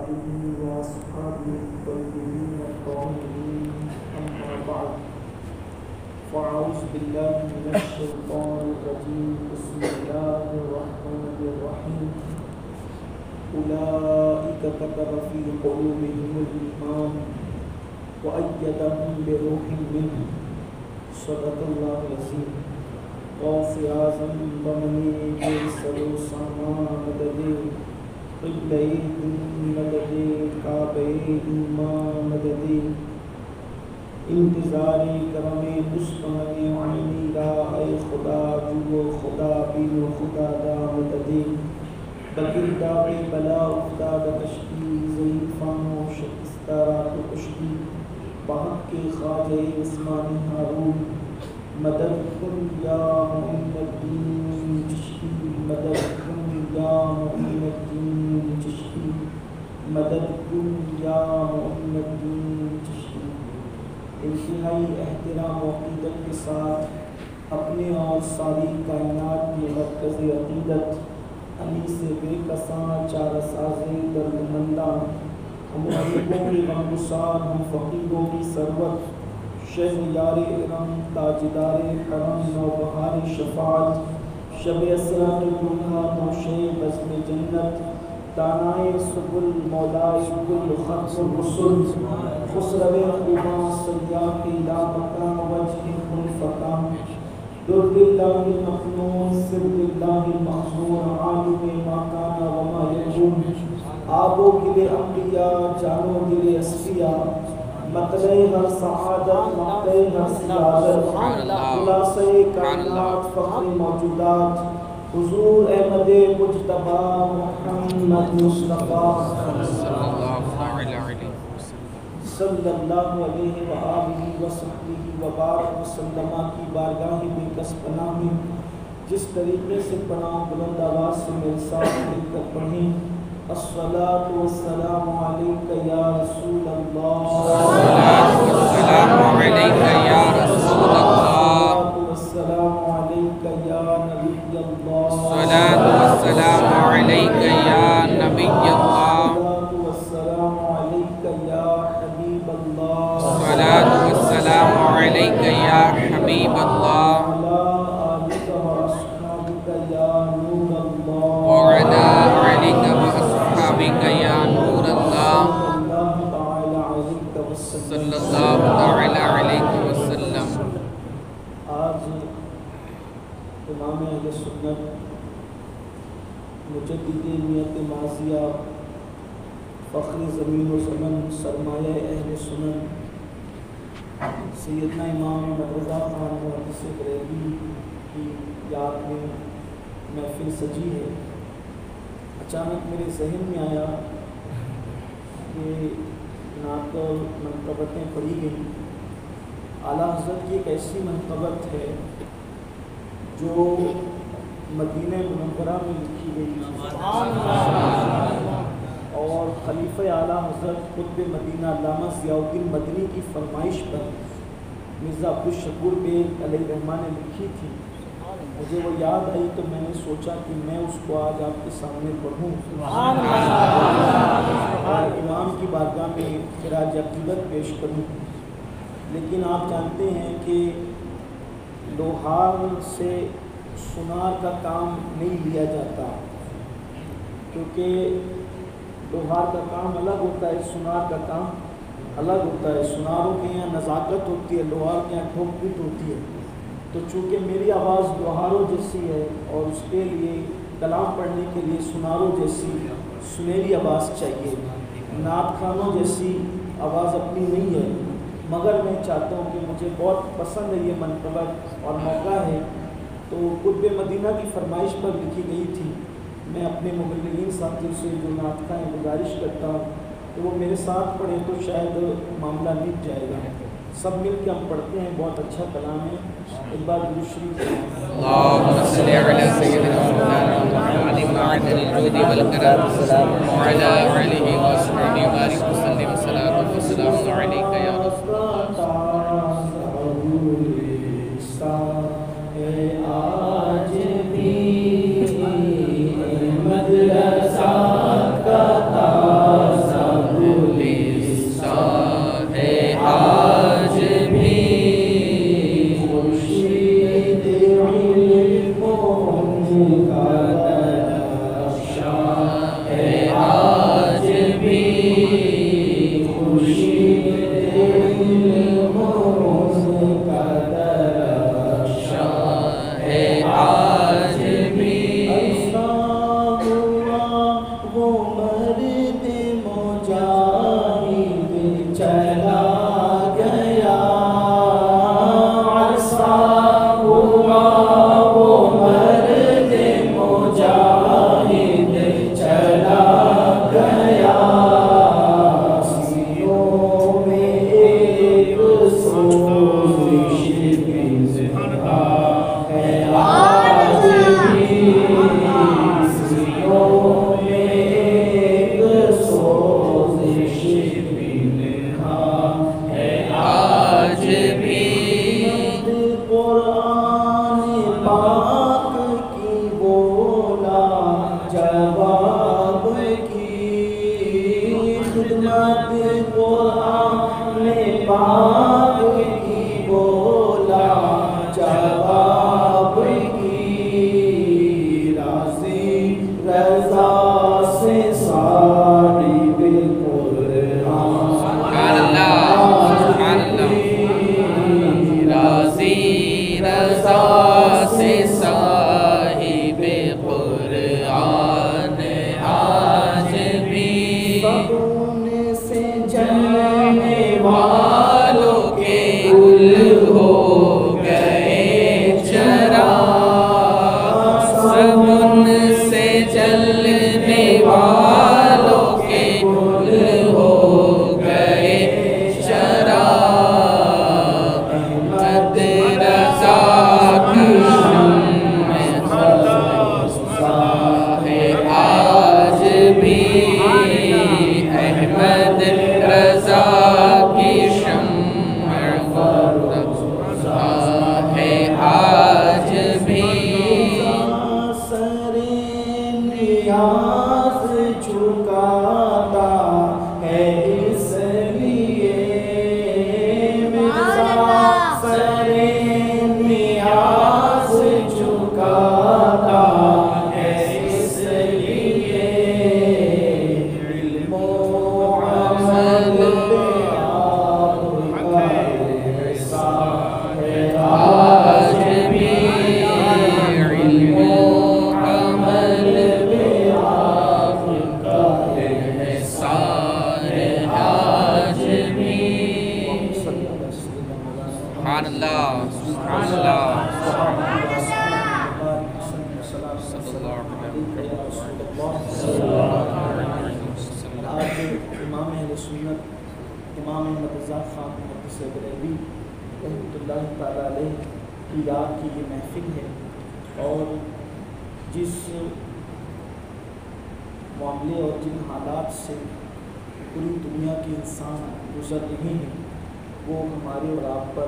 آله وأصحابه الطيبين الطاهرين أما بعد فأعوذ بالله من الشيطان الرجيم بسم الله الرحمن الرحيم أولئك كتب في قلوبهم الإيمان وأيدهم بروح منه صدق الله العظيم غوث اعظم بمنی سر و سامان مدد قبلہ دین مدد کعبہ ایمان مدد انتظار کرم مستمع عینی را اے خدا جو خدا بین و خدا دا مدد بکر داغ بلا افتاد کشتی ضعیف خاموش استارات و کشتی بحق کے خواجہ عثمانی ہارون مدد کن یا معین الدین چشتی مدد کن یا معین الدین چشتی مدد کن یا معین الدین چشتی انتہائی احترام و عقیدت کے ساتھ اپنے اور ساری کائنات کی مرکز عقیدت انیس بے کساں چارہ ساز دردمنداں ہم غریبوں کی غمگسار ہم فقیروں کی ثروت شہریار ارم تاجدار کرم نوبہار شفاعت شب اسرت الدنیا نوشے بزم جنت دانائے سبل مولائے کل خط الرسل خسرو خوباں سیاق لا مکان وجہ خلفقاں درد اللہ المخنون سر اللہ المحضور عالم ما کان وما یکون آب و گل انبیاء جان و دل اصفیاء مطلع ہر سعادت مقطع ہر سعادت خلاصہ کائنات فخر موجودات حضور احمد مجتبی محمد مصطفیٰ صلی اللہ علیہ وآلہ وصحبہ وبارک وسلم کی بارگاہ بے کس پناہ میں جس طریقے سے پناہ بلند آواز سے میرے ساتھ مل کر پڑھیں الصلاة والسلام علیکہ یا رسول اللہ الصلاة والسلام علیکہ یا رسول اللہ والسلام علیکہ یا نبی اللہ الصلاة والسلام علیکہ یا نبی اللہ والسلام علیکہ یا حبیب اللہ الصلاة والسلام علیکہ یا حبیب اللہ وعلى آلك وأصحابك يا نور الله صلى الله تعالى عليك وسلم آج امام اہل سنت مجدد نیت ماضیہ فخر زمین و زمن سرمایہ اہل سنن سیدنا امام مرزا خان محدث بریلوی کی یاد میں محفل سجی ہے۔ اچانک میرے ذہن میں آیا کہ نعت اور منقبتیں پڑھی گئیں۔ اعلیٰ حضرت کی ایک ایسی منقبت ہے جو مدینہ منورہ میں لکھی گئی اور خلیفہ اعلیٰ حضرت قطب مدینہ علامہ ضیاء الدین مدنی کی فرمائش پر مرزا عبدالشکور بیگ علیہ الرحمٰن نے لکھی تھی۔ مجھے وہ یاد آئی تو میں نے سوچا کہ میں اس کو آج آپ کے سامنے پڑھوں اور امام کی بارگاہ میں خراج عقیدت پیش کروں۔ لیکن آپ جانتے ہیں کہ لوہار سے سنار کا کام نہیں لیا جاتا، کیونکہ لوہار کا کام الگ ہوتا ہے، سنار کا کام الگ ہوتا ہے۔ سناروں کے یہاں نزاکت ہوتی ہے، لوہار کے یہاں ٹھوک پیٹ ہوتی ہے۔ تو چونکہ میری آواز لوہاروں جیسی ہے اور اس کے لیے کلام پڑھنے کے لیے سناروں جیسی سنہری آواز چاہیے، نعت خوانوں جیسی آواز اپنی نہیں ہے، مگر میں چاہتا ہوں کہ مجھے بہت پسند ہے یہ منقبت اور موقع ہے تو قطب مدینہ کی فرمائش پر لکھی گئی تھی۔ میں اپنے مبلغین ساتھیوں سے جو نعت خواں گزارش کرتا ہوں کہ وہ میرے ساتھ پڑھیں تو شاید معاملہ مٹ جائے گا۔ سب مل کے ہم پڑھتے ہیں، بہت اچھا کلام ہے۔ ایک بار درود شریف اللہم صلی علی سیدنا محمد معدن الجود والکرم وعلی آلہ وصحبہ وبارک وسلم صلاۃ والسلام علیک یا رسول اللہ۔ آج بھی مدرسہ کا تازہ عظمت قرآن پاک کی بولا جواب کی راضی رضا سے ساری بالقرآن سبحان اللہ سبحان اللہ راضی رضا سے صاحب قرآن آج بھی فگون سے جلنے والوں کے گل ہو گئے چراغ سبن سے جلنے والوں کے گل ہو گئے چراغ احمد رضا کی شمع ہے آج بھی احمد رضا کی شمع ہے آج بھی سر نیاز جھکاتا ہے اس لیے مرزا سر نیاز جھکاتا ہے اس لیے علم و عمل پہ آپ کا احسان ہے آج بھی علم و عمل پہ آپ کا احسان ہے آج بھی سبحان اللہ سبحان اللہ آج امام اہل سنت امام احمد رضا خان محدث بریلوی رحمۃ اللہ تعالیٰ علیہ کی یاد کی یہ محفل ہے، اور جس معاملے اور جن حالات سے پوری دنیا کے انسان گزر رہے ہیں وہ ہمارے اور آپ پر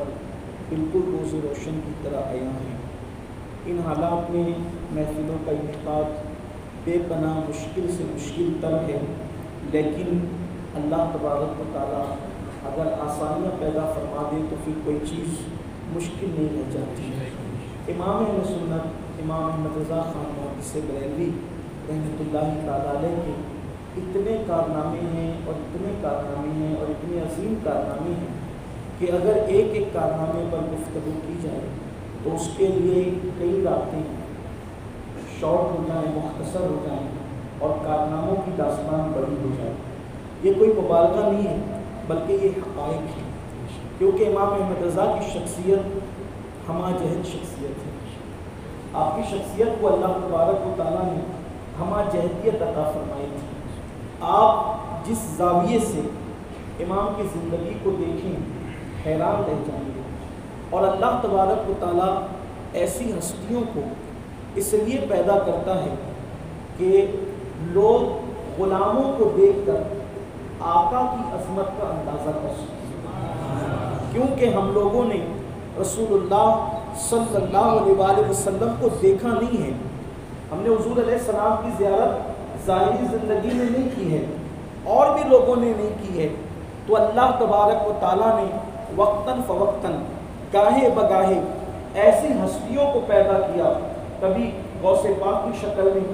بالکل روز روشن کی طرح عیاں ہیں۔ ان حالات میں محفلوں کا انعقاد بے پناہ مشکل سے مشکل تر ہے، لیکن اللہ تبارک و تعالیٰ اگر آسانیاں پیدا فرما دے تو پھر کوئی چیز مشکل نہیں رہ جاتی۔ امام اہل سنت امام احمد رضا خان محدث بریلوی رحمۃ اللہ تعالیٰ علیہ کے اتنے کارنامے ہیں اور اتنے کارنامے ہیں اور اتنے عظیم کارنامے ہیں کہ اگر ایک ایک کارنامے پر گفتگو کی جائے تو اس کے لیے کئی راتیں شارٹ ہو جائیں، مختصر ہو جائیں اور کارناموں کی داستان بڑی ہو جائے۔ یہ کوئی مبالغہ نہیں ہے بلکہ یہ حقائق ہے، کیونکہ امام احمد رضا کی شخصیت ہمہ جہت شخصیت ہے۔ آپ کی شخصیت کو اللہ تبارک و تعالیٰ نے ہمہ جہتیت عطا فرمائی تھی۔ آپ جس زاویے سے امام کی زندگی کو دیکھیں حیران رہ جائیں گے، اور اللہ تبارک و تعالیٰ ایسی ہستیوں کو اس لیے پیدا کرتا ہے کہ لوگ غلاموں کو دیکھ کر آقا کی عظمت کا اندازہ کر سکیں، کیونکہ ہم لوگوں نے رسول اللہ صلی اللہ علیہ وسلم کو دیکھا نہیں ہے۔ ہم نے حضور علیہ السلام کی زیارت ظاہری زندگی میں نہیں کی ہے، اور بھی لوگوں نے نہیں کی ہے، تو اللہ تبارک و تعالیٰ نے وقتاً فوقتاً گاہے بگاہے ایسی ہستیوں کو پیدا کیا، کبھی غوث پاک کی شکل میں،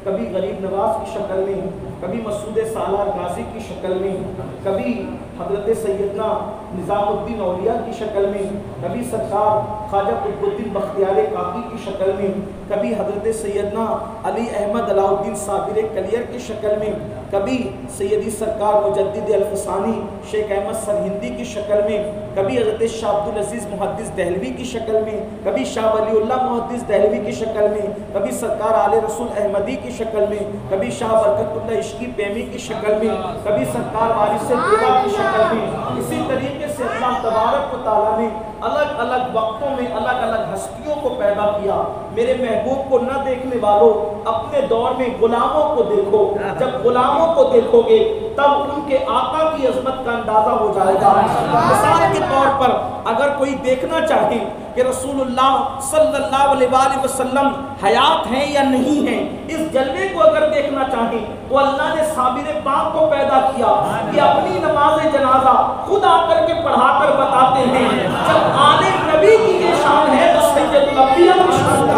کبھی غریب نواز کی شکل میں، کبھی مسعود سالار غازی کی شکل میں، کبھی حضرت سیدنا نظام الدین اولیاء کی شکل میں، کبھی سرکار خواجہ قطب الدین بختیار کاکی کی شکل میں، کبھی حضرت سیدنا علی احمد علاء الدین صابر کلیر کی شکل میں، کبھی سیدی سرکار مجدد الفسانی شیخ احمد سرہندی کی شکل میں، کبھی حضرت شاہ عبدالعزیز محدث دہلوی کی شکل میں، کبھی شاہ ولی اللہ محدث دہلوی کی شکل میں، کبھی سرکار آل رسول احمدی کی شکل میں، کبھی شاہ برکت اللہ عشقی پیمی کی شکل میں، کبھی سرکار وارث دیوا کی شکل میں۔ اسی طریقے سے اللہ تبارک و تعالیٰ نے الگ الگ وقتوں میں الگ الگ ہستیوں کو پیدا کیا۔ میرے محبوب کو نہ دیکھنے والوں اپنے دور میں غلاموں کو دیکھو، جب غلاموں کو دیکھو گے تب ان کے آقا کی عظمت کا اندازہ ہو جائے گا۔ مثال کے طور پر اگر کوئی دیکھنا چاہے کہ رسول اللہ صلی اللہ علیہ وآلہ وسلم حیات ہیں یا نہیں ہیں، اس جلوے کو اگر دیکھنا چاہیں تو اللہ نے صابر پاک کو پیدا کیا کہ اپنی نماز جنازہ خود آ کر کے پڑھا کر بتاتے ہیں۔ جب آل نبی کی یہ شان ہے تو سید الانبیاء کی شان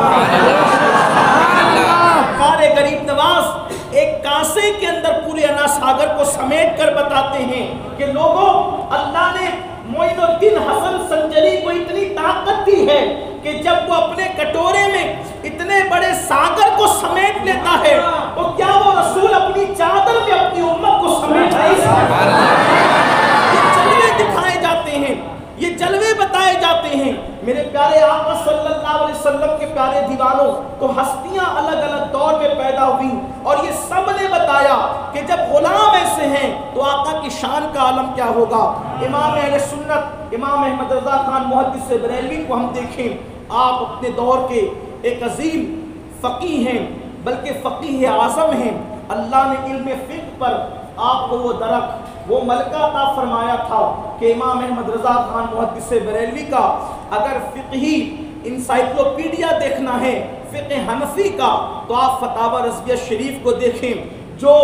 کارے غریب نواز ایک کاسے کے اندر پورے انا ساگر کو سمیٹ کر بتاتے ہیں کہ لوگوں، اللہ نے معین الدین حسن سنجری کو اتنی طاقت دی ہے کہ جب وہ اپنے کٹورے میں اتنے بڑے ساگر کو سمیٹ لیتا ہے تو کیا وہ رسول اپنی چادر میں اپنی امت کو سمیٹ نہیں سکتا؟ یہ جلوے دکھائے جاتے ہیں، یہ جلوے بتائے جاتے ہیں۔ میرے پیارے آقا صلی اللہ علیہ وسلم کے پیارے دیوانوں، تو ہستیاں الگ الگ دور میں پیدا ہوئی اور یہ سب نے بتایا کہ جب غلام ایسے ہیں تو آقا کی شان کا عالم کیا ہوگا۔ امام اہل سنت امام احمد رضا خان محدث بریلوی کو ہم دیکھیں، آپ اپنے دور کے ایک عظیم فقیہ ہیں، بلکہ فقیہ اعظم ہیں۔ اللہ نے علم فقہ پر آپ کو وہ درک، وہ ملکہ عطا فرمایا تھا کہ امام احمد رضا خان محدث بریلوی کا اگر فقہی انسائکلوپیڈیا دیکھنا ہے فقہ حنفی کا تو آپ فتاوی رضویہ شریف کو دیکھیں جو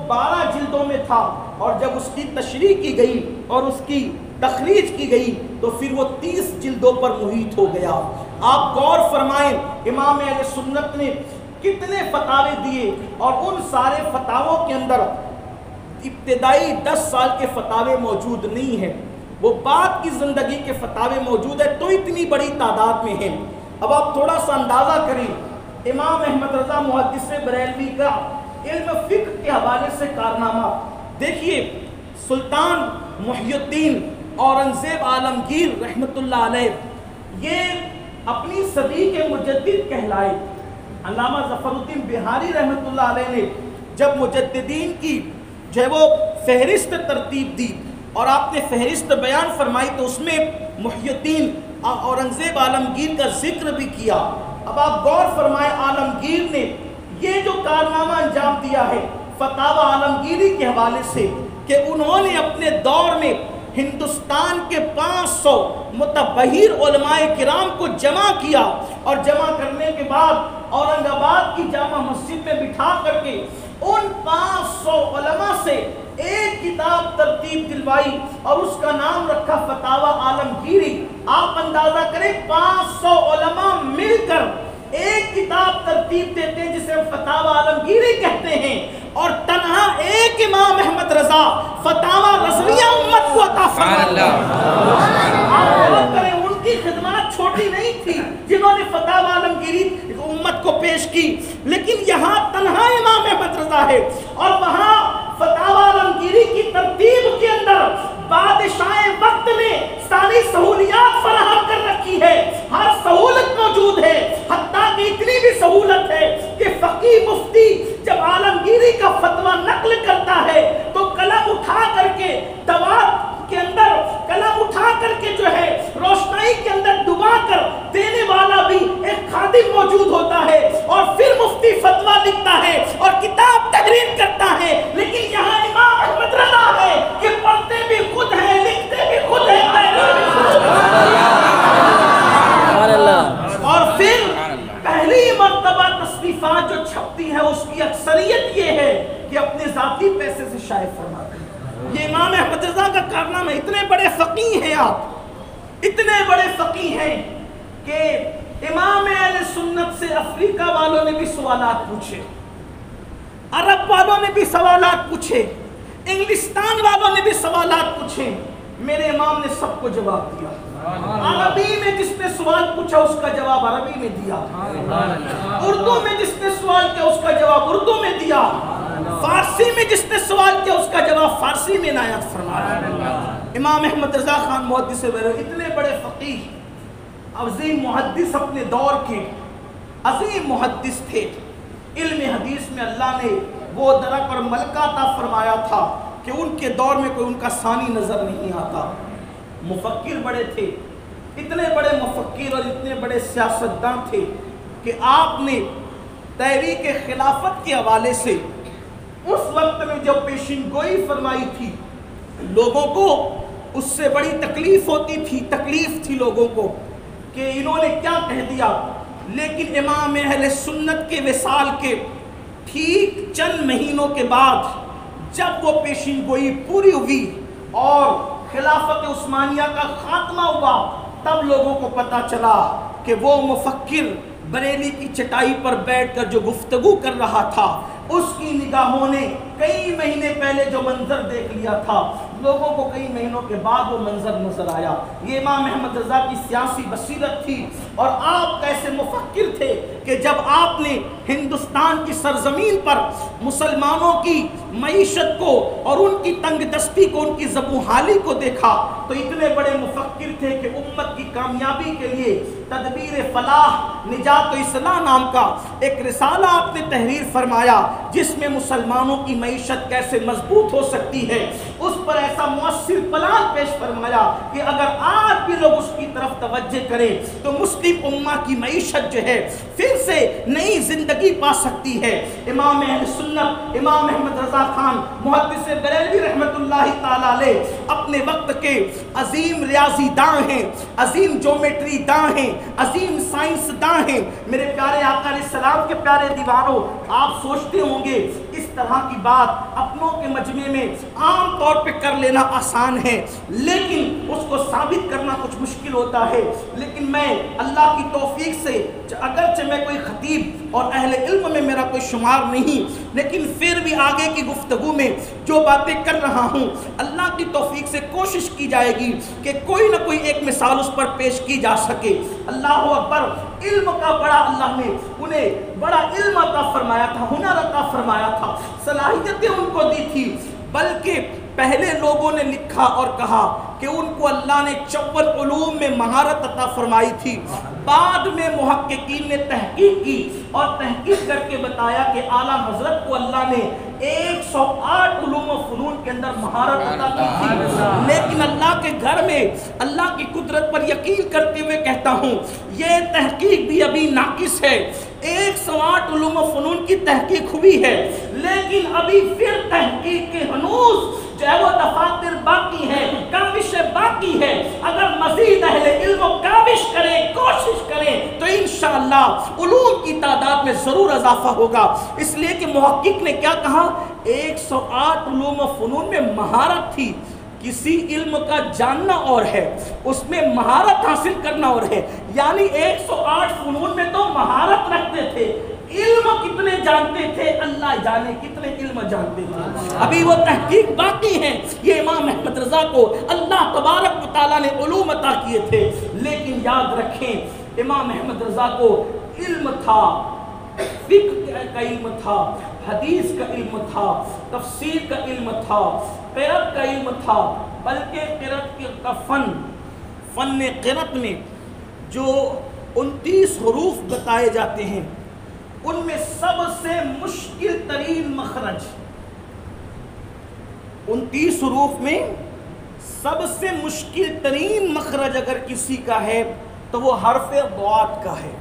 12 جلدوں میں تھا، اور جب اس کی تشریح کی گئی اور اس کی تخریج کی گئی تو پھر وہ 30 جلدوں پر محیط ہو گیا۔ آپ غور فرمائیں امام اہل سنت نے کتنے فتاوے دیے، اور ان سارے فتاووں کے اندر ابتدائی 10 سال کے فتاوے موجود نہیں ہیں، وہ بعد کی زندگی کے فتاوے موجود ہیں، تو اتنی بڑی تعداد میں ہیں۔ اب آپ تھوڑا سا اندازہ کریں امام احمد رضا محدث بریلوی کا علم فقہ کے حوالے سے کارنامہ دیکھیے۔ سلطان محی الدین اورنگزیب عالمگیر رحمۃ اللہ علیہ یہ اپنی صدی کے مجدد کہلائے۔ علامہ ظفر الدین بہاری رحمۃ اللہ علیہ نے جب مجددین کی جو ہے وہ فہرست ترتیب دی اور آپ نے فہرست بیان فرمائی تو اس میں محی الدین اورنگزیب عالمگیر کا ذکر بھی کیا۔ اب آپ غور فرمائیں عالمگیر نے یہ جو کارنامہ انجام دیا ہے فتاوی عالمگیری کے حوالے سے کہ انہوں نے اپنے دور میں ہندوستان کے 500 متبحر علماء کرام کو جمع کیا، اور جمع کرنے کے بعد اورنگ آباد کی جامع مسجد میں بٹھا کر کے ان 500 علماء سے ایک کتاب ترتیب دلوائی اور اس کا نام رکھا فتاوی عالمگیری۔ آپ اندازہ کریں 500 علماء مل کر ایک کتاب ترتیب دیتے ہیں جسے ہم فتاوی عالمگیری کہتے ہیں، اور تنہا ایک امام احمد رضا فتاوی رضویہ امت کو عطا فرمایا۔ آپ غور کریں ان کی خدمات چھوٹی نہیں تھی جنہوں نے فتاوی عالمگیری امت کو پیش کی، لیکن یہاں تنہا امام احمد رضا ہے، اور وہاں فتاوی عالمگیری کی ترتیب کے اندر بادشاہ وقت نے ساری سہولیات فراہم کر رکھی ہے، ہر سہولت موجود ہے، حتیٰ کہ اتنی بھی سہولت ہے کہ فقیہ مفتی جب عالمگیری کا فتویٰ نقل کرتا ہے تو قلم اٹھا کر کے دوات کے اندر قلم اٹھا کر کے جو ہے روشنائی کے اندر ڈبا کر دینے والا بھی ایک خادم موجود ہوتا ہے، اور پھر مفتی فتویٰ لکھتا ہے اور کتاب تحریر کرتا ہے۔ لیکن یہاں امام احمد رضا ہے کہ پڑھتے بھی خود ہیں، لکھتے بھی خود ہیں، اور پھر پہلی مرتبہ تصنیفات جو چھپتی ہیں اس کی اکثریت یہ ہے کہ اپنے ذاتی پیسے سے شائع فرماتے ہیں۔ یہ امام احمد رضا کا کارنامہ، اتنے بڑے فقیہ ہیں، آپ اتنے بڑے فقیہ ہیں کہ امام اہل سنت سے افریقہ والوں نے بھی سوالات پوچھے، عرب والوں نے بھی سوالات پوچھے، انگلستان والوں نے بھی سوالات پوچھے، میرے امام نے سب کو جواب دیا۔ عربی میں جس نے سوال پوچھا اس کا جواب عربی میں دیا، اردو میں جس نے سوال کیا اس کا جواب اردو میں دیا، فارسی میں جس نے سوال کیا اس کا جواب فارسی میں عنایت فرمایا۔ امام احمد رضا خان محدث بریلوی اتنے بڑے فقیہ، عظیم محدث، اپنے دور کے عظیم محدث تھے۔ علم حدیث میں اللہ نے وہ درک اور ملکہ عطا فرمایا تھا کہ ان کے دور میں کوئی ان کا ثانی نظر نہیں آتا۔ مفکر بڑے تھے، اتنے بڑے مفکر اور اتنے بڑے سیاستدان تھے کہ آپ نے تحریک خلافت کے حوالے سے اس وقت میں جو پیشین گوئی فرمائی تھی لوگوں کو اس سے بڑی تکلیف ہوتی تھی، تکلیف تھی لوگوں کو کہ انہوں نے کیا کہہ دیا، لیکن امام اہل سنت کے وصال کے ٹھیک چند مہینوں کے بعد جب وہ پیشین گوئی پوری ہوئی اور خلافت عثمانیہ کا خاتمہ ہوا، تب لوگوں کو پتہ چلا کہ وہ مفکر بریلی کی چٹائی پر بیٹھ کر جو گفتگو کر رہا تھا، اس کی نگاہوں نے کئی مہینے پہلے جو منظر دیکھ لیا تھا، لوگوں کو کئی مہینوں کے بعد وہ منظر نظر آیا۔ یہ امام احمد رضا کی سیاسی بصیرت تھی، اور آپ کیسے مفکر تھے کہ جب آپ نے ہندوستان کی سرزمین پر مسلمانوں کی معیشت کو اور ان کی تنگ دستی کو، ان کی زبوں کو دیکھا تو اتنے بڑے مفکر تھے کہ امت کی کامیابی کے لیے تدبیر فلاح نجات و اصلاح نام کا ایک رسالہ آپ نے تحریر فرمایا، جس میں مسلمانوں کی معیشت کیسے مضبوط ہو سکتی ہے اس پر ایسا مؤثر پلان پیش فرمایا کہ اگر آج بھی لوگ اس کی طرف توجہ کریں تو مسلم امہ کی معیشت جو ہے پھر سے نئی زندگی پا سکتی ہے۔ امام اہل سنت امام احمد رضا خان محدث بریلوی رحمت اللہ تعالی علیہ اپنے وقت کے عظیم ریاضی داں ہیں، عظیم جیومیٹری داں ہیں، عظیم سائنس داں ہیں۔ میرے پیارے آقا علیہ السلام کے پیارے دیوانوں، آپ سوچتے ہوں گے اس طرح کی بات اپنوں کے مجمع میں عام طور پہ کر لینا آسان ہے، لیکن اس کو ثابت کرنا کچھ مشکل ہوتا ہے۔ لیکن میں اللہ کی توفیق سے، اگرچہ میں کوئی خطیب اور اہل علم میں میرا کوئی شمار نہیں، لیکن پھر بھی آگے کی گفتگو میں جو باتیں کر رہا ہوں اللہ کی توفیق سے کوشش کی جائے گی کہ کوئی نہ کوئی ایک مثال اس پر پیش کی جا سکے۔ اللہ اکبر، علم کا بڑا اللہ نے انہیں بڑا علم عطا فرمایا تھا، ہنر عطا فرمایا تھا، صلاحیتیں ان کو دی تھی، بلکہ پہلے لوگوں نے لکھا اور کہا کہ ان کو اللہ نے 54 علوم میں مہارت عطا فرمائی تھی۔ بعد میں محققین نے تحقیق کی اور تحقیق کر کے بتایا کہ اعلیٰ حضرت کو اللہ نے 108 علوم و فنون کے اندر مہارت عطا کی تھی، لیکن اللہ کے گھر میں اللہ کی قدرت پر یقین کرتے ہوئے کہتا ہوں یہ تحقیق بھی ابھی ناقص ہے۔ 108 علوم و فنون کی تحقیق ہوئی ہے، لیکن ابھی پھر تحقیق کے ہنوز جو ہے وہ دفاتر باقی ہے، کاوشیں باقی ہے۔ اگر مزید اہل علم کاوش کریں، کوشش کریں تو انشاءاللہ علوم کی تعداد میں ضرور اضافہ ہوگا۔ اس لیے کہ محقق نے کیا کہا، 108 علوم و فنون میں مہارت تھی۔ کسی علم کا جاننا اور ہے، اس میں مہارت حاصل کرنا اور ہے، یعنی 108 فنون میں تو مہارت رکھتے تھے، علم کتنے جانتے تھے اللہ جانے کتنے علم جانتے تھے، ابھی وہ تحقیق باقی ہیں۔ یہ امام احمد رضا کو اللہ تبارک و تعالیٰ نے علوم عطا کیے تھے، لیکن یاد رکھیں امام احمد رضا کو علم تھا، فقہ کا علم تھا، حدیث کا علم تھا، تفسیر کا علم تھا، قرأت کا علم تھا، بلکہ قرأت کا فن قرأت میں جو 29 حروف بتائے جاتے ہیں ان میں سب سے مشکل ترین مخرج، 29 حروف میں سب سے مشکل ترین مخرج اگر کسی کا ہے تو وہ حرف ضاد کا ہے۔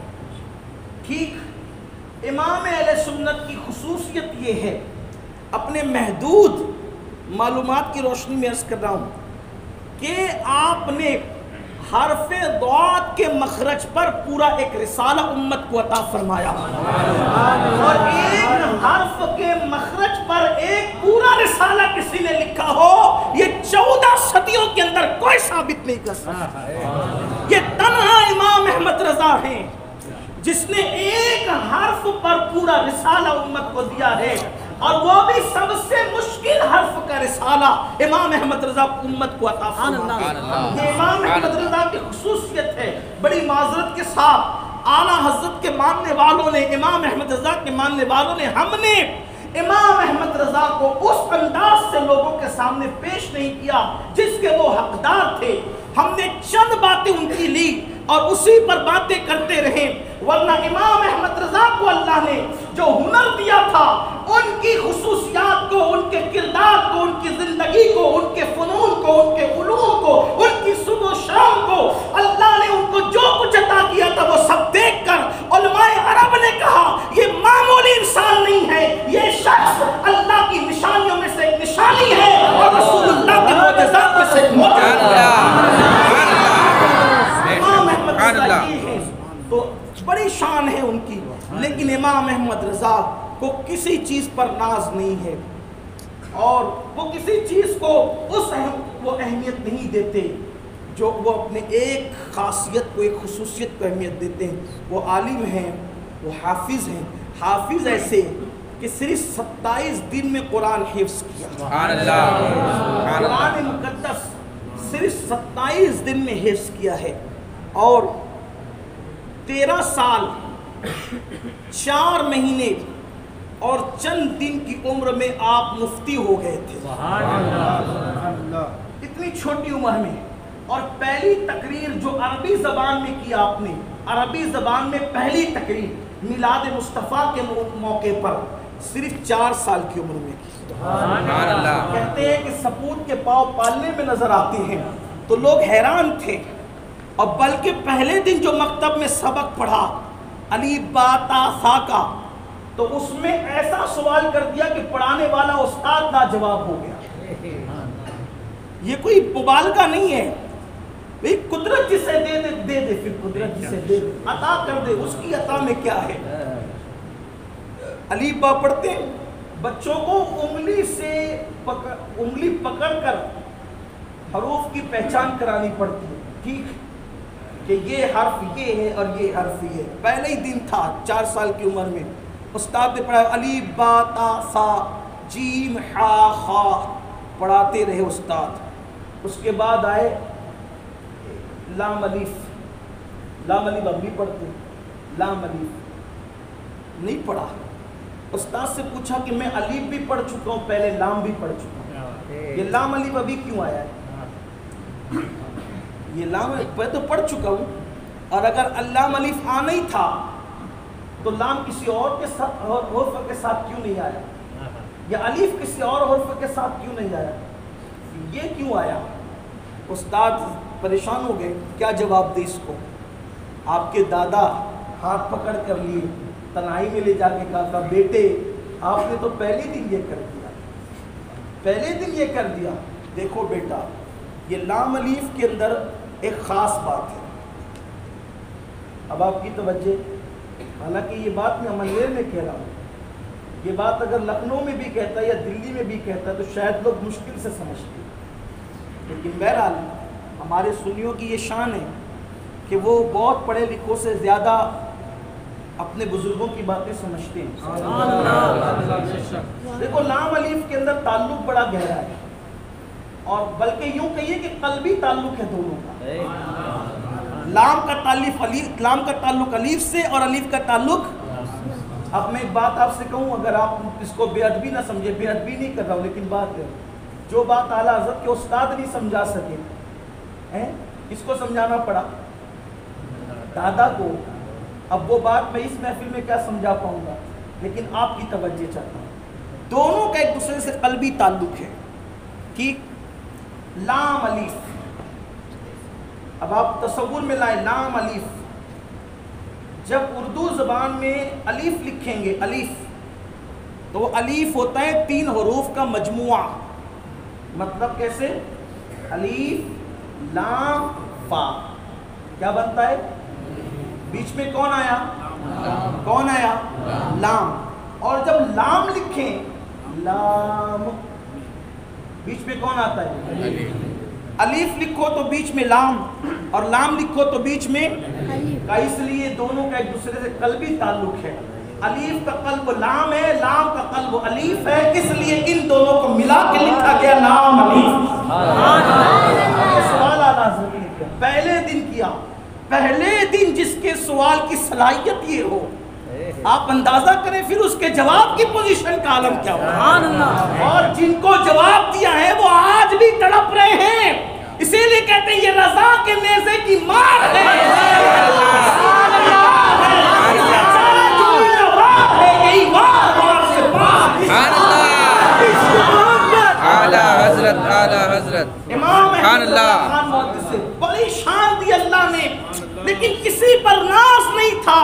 ٹھیک، امام اہل سنت کی خصوصیت یہ ہے، اپنے محدود معلومات کی روشنی میں عرض کر رہا ہوں کہ آپ نے حرف ضاد کے مخرج پر پورا ایک رسالہ امت کو عطا فرمایا، اور ایک حرف کے مخرج پر ایک پورا رسالہ کسی نے لکھا ہو یہ 14 صدیوں کے اندر کوئی ثابت نہیں کر سکتا۔ یہ تنہا امام احمد رضا ہیں جس نے ایک حرف پر پورا رسالہ امت کو دیا ہے، اور وہ بھی سب سے مشکل حرف کا رسالہ امام احمد رضا امت کو عطا فرمایا۔ یہ امام احمد رضا کی خصوصیت ہے۔ بڑی معذرت کے ساتھ اعلیٰ حضرت کے ماننے والوں نے، امام احمد رضا کے ماننے والوں نے، ہم نے امام احمد رضا کو اس انداز سے لوگوں کے سامنے پیش نہیں کیا جس کے وہ حقدار تھے۔ ہم نے چند باتیں ان کی لی اور اسی پر باتیں کرتے رہے، ورنہ امام احمد رضا کو اللہ نے جو ہنر دیا تھا، ان کی خصوصیات کو، ان کے کردار کو، ان کی زندگی کو، ان کے فنون کو، ان کے علوم کو، ان کی صبح و شام کو، اللہ نے ان کو جو کچھ عطا کیا تھا وہ سب دیکھ کر علماء عرب نے کہا یہ معمولی انسان نہیں ہے، یہ شخص اللہ کی کو کسی چیز پر ناز نہیں ہے اور وہ کسی چیز کو وہ اہمیت نہیں دیتے جو وہ اپنے ایک خاصیت کو، ایک خصوصیت کو اہمیت دیتے ہیں۔ وہ عالم ہیں، وہ حافظ ہیں، حافظ ایسے کہ صرف 27 دن میں قرآن حفظ کیا۔ سبحان اللہ، قرآن مقدس صرف 27 دن میں حفظ کیا ہے اور 13 سال 4 مہینے اور چند دن کی عمر میں آپ مفتی ہو گئے تھے۔ اتنی چھوٹی عمر میں، اور پہلی تقریر جو عربی زبان میں کی آپ نے، عربی زبان میں پہلی تقریر میلاد مصطفیٰ کے موقع پر صرف 4 سال کی عمر میں کی۔ سبحان اللہ۔ کہتے ہیں کہ سپوت کے پاؤں پالنے میں نظر آتے ہیں تو لوگ حیران تھے، اور بلکہ پہلے دن جو مکتب میں سبق پڑھا علی با تا سا کا، تو اس میں ایسا سوال کر دیا کہ پڑھانے والا استاد لاجواب ہو گیا۔ یہ کوئی مبالغہ نہیں ہے، بھئی قدرت جسے دے دے دے دے، پھر قدرت جسے دے دے عطا کر دے، اس کی عطا میں کیا ہے۔ علی با پڑھتے ہیں، بچوں کو انگلی پکڑ کر حروف کی پہچان کرانی پڑتی ہے، ٹھیک کہ یہ حرف یہ ہے اور یہ حرف یہ ہے۔ پہلے ہی دن تھا 4 سال کی عمر میں، استاد نے پڑھایا علی با تا سا جیم ہا خا، پڑھاتے رہے استاد۔ اس کے بعد آئے لام الف، لام الف اب بھی پڑھتے، لام الف نہیں پڑھا۔ استاد سے پوچھا کہ میں الف بھی پڑھ چکا ہوں، پہلے لام بھی پڑھ چکا ہوں، یہ لام الف ابھی کیوں آیا ہے؟ یہ لام میں تو پڑھ چکا ہوں، اور اگر اللام الف آنا ہی تھا تو لام کسی اور کے ساتھ حرف کے ساتھ کیوں نہیں آیا، یا الف کسی اور حرف کے ساتھ کیوں نہیں آیا، یہ کیوں آیا؟ استاد پریشان ہو گئے، کیا جواب دے اس کو؟ آپ کے دادا ہاتھ پکڑ کر لیے، تنہائی میں لے جا کے کہا بیٹے آپ نے تو پہلے دن یہ کر دیا، پہلے دن یہ کر دیا۔ دیکھو بیٹا، یہ لام الف کے اندر ایک خاص بات ہے۔ اب آپ کی توجہ، حالانکہ یہ بات میں عملے میں کہہ رہا ہوں، یہ بات اگر لکھنؤ میں بھی کہتا ہے یا دلی میں بھی کہتا ہے تو شاید لوگ مشکل سے سمجھتے ہیں، لیکن بہرحال ہمارے سنیوں کی یہ شان ہے کہ وہ بہت پڑھے لکھوں سے زیادہ اپنے بزرگوں کی باتیں سمجھتے ہیں۔ دیکھو لام الف کے اندر تعلق بڑا گہرا ہے، اور بلکہ یوں کہیے کہ قلبی تعلق ہے دونوں کا۔ لام کا تعلق الف سے اور الف کا تعلق۔ اب میں ایک بات آپ سے کہوں، اگر آپ اس کو بے ادبی نہ سمجھے، بے ادبی نہیں کر رہا ہوں، لیکن بات ہے جو بات اعلیٰ حضرت کے استاد نہیں سمجھا سکے، اس کو سمجھانا پڑا دادا کو۔ اب وہ بات میں اس محفل میں کیا سمجھا پاؤں گا، لیکن آپ کی توجہ چاہتا ہوں، دونوں کا ایک دوسرے سے قلبی تعلق ہے۔ ٹھیک، لام الف، اب آپ تصور میں لائیں لام الف، جب اردو زبان میں الف لکھیں گے، الف تو الف ہوتا ہے 3 حروف کا مجموعہ، مطلب کیسے؟ الف لام فا، کیا بنتا ہے؟ بیچ میں کون آیا؟ کون آیا؟ لام۔ اور جب لام لکھیں، لام، بیچ میں کون آتا ہے؟ الف لکھو تو بیچ میں لام، اور لام لکھو تو بیچ میں کا، اس لیے دونوں کا ایک دوسرے سے قلبی تعلق ہے۔ الف کا قلب لام ہے، لام کا قلب الف ہے، اس لیے ان دونوں کو ملا کے لکھا گیا لام الف۔ سوال آنا ضروری ہے، پہلے دن کیا، پہلے دن جس کے سوال کی صلاحیت یہ ہو، آپ اندازہ کریں پھر اس کے جواب کی پوزیشن کا عالم کیا ہو۔ اور جن کو جواب دیا ہے وہ آج بھی تڑپ رہے ہیں، اسی لیے کہتے ہیں یہ رضا کے نیزے کی مار ہے، حضرت امام خان محدث سے بڑی شان دی اللہ نے، لیکن کسی پر ناز نہیں تھا۔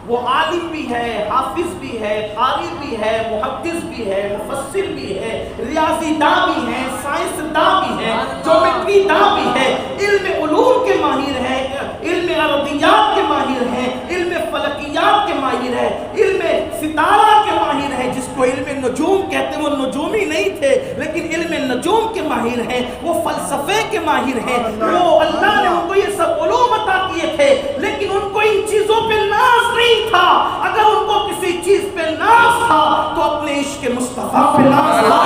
وہ عالم بھی ہے، حافظ بھی ہے، قاری بھی ہے، محدث بھی ہے، مفسر بھی ہے، ریاضی داں بھی ہے، سائنس داں بھی ہے، جیومیٹری داں بھی ہے، علم علوم کے ماہر ہے، علم عربیات کے ماہر ہے، علم فلکیات کے ماہر ہے، علم ستارہ کے ماہر ہے، نجوم کہتے ہیں، وہ نجومی نہیں تھے لیکن علم نجوم کے ماہر ہیں، وہ فلسفے کے ماہر ہیں، وہ اللہ نے ان کو یہ سب علوم عطا کیے تھے لیکن ان کو ان چیزوں پہ ناز نہیں تھا۔ اگر ان کو کسی چیز پہ ناز تھا تو اپنے عشق مصطفیٰ پہ ناز تھا۔